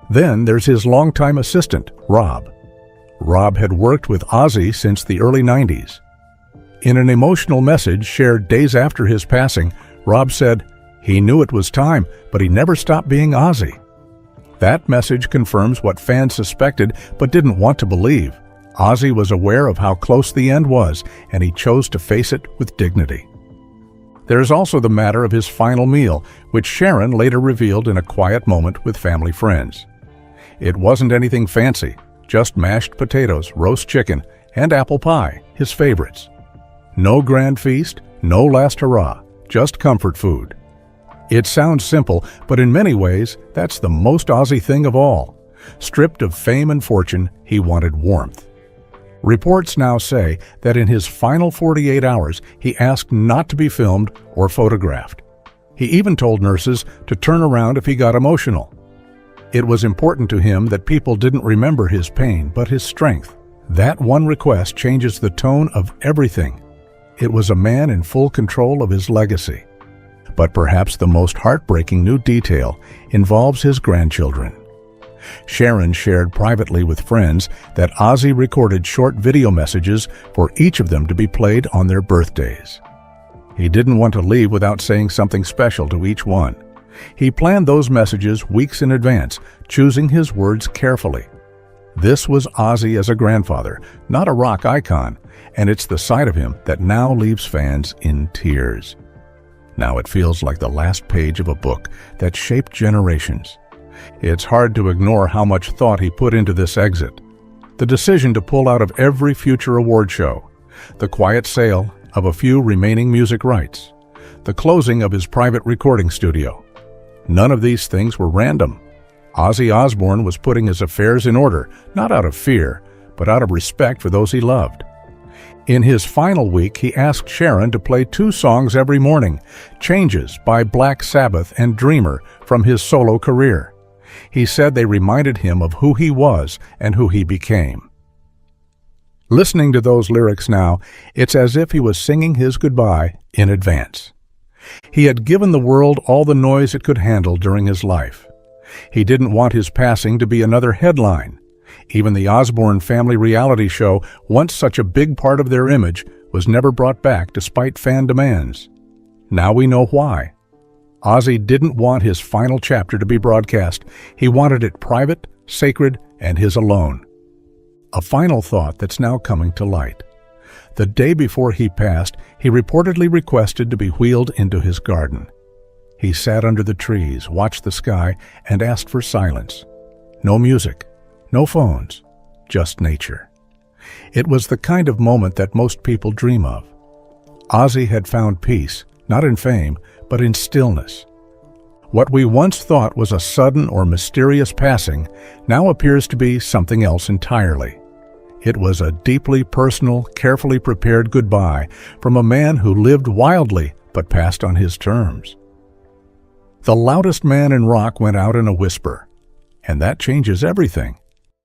Then there's his longtime assistant, Rob. Rob had worked with Ozzy since the early 90s. In an emotional message shared days after his passing, Rob said, "He knew it was time, but he never stopped being Ozzy." That message confirms what fans suspected but didn't want to believe. Ozzy was aware of how close the end was, and he chose to face it with dignity. There's also the matter of his final meal, which Sharon later revealed in a quiet moment with family friends. It wasn't anything fancy, just mashed potatoes, roast chicken, and apple pie, his favorites. No grand feast, no last hurrah, just comfort food. It sounds simple, but in many ways, that's the most Ozzy thing of all. Stripped of fame and fortune, he wanted warmth. Reports now say that in his final 48 hours, he asked not to be filmed or photographed. He even told nurses to turn around if he got emotional. It was important to him that people didn't remember his pain, but his strength. That one request changes the tone of everything. It was a man in full control of his legacy. But perhaps the most heartbreaking new detail involves his grandchildren. Sharon shared privately with friends that Ozzy recorded short video messages for each of them to be played on their birthdays. He didn't want to leave without saying something special to each one. He planned those messages weeks in advance, choosing his words carefully. This was Ozzy as a grandfather, not a rock icon, and it's the side of him that now leaves fans in tears. Now it feels like the last page of a book that shaped generations. It's hard to ignore how much thought he put into this exit. The decision to pull out of every future award show, the quiet sale of a few remaining music rights, the closing of his private recording studio. None of these things were random. Ozzy Osbourne was putting his affairs in order, not out of fear, but out of respect for those he loved. In his final week, he asked Sharon to play 2 songs every morning, Changes by Black Sabbath and Dreamer from his solo career. He said they reminded him of who he was and who he became. Listening to those lyrics now, it's as if he was singing his goodbye in advance. He had given the world all the noise it could handle during his life. He didn't want his passing to be another headline. Even the Osbourne family reality show, once such a big part of their image, was never brought back despite fan demands. Now we know why. Ozzy didn't want his final chapter to be broadcast. He wanted it private, sacred, and his alone. A final thought that's now coming to light. The day before he passed, he reportedly requested to be wheeled into his garden. He sat under the trees, watched the sky, and asked for silence. No music, no phones, just nature. It was the kind of moment that most people dream of. Ozzy had found peace, not in fame, but in stillness. What we once thought was a sudden or mysterious passing now appears to be something else entirely. It was a deeply personal, carefully prepared goodbye from a man who lived wildly but passed on his terms. The loudest man in rock went out in a whisper, and that changes everything.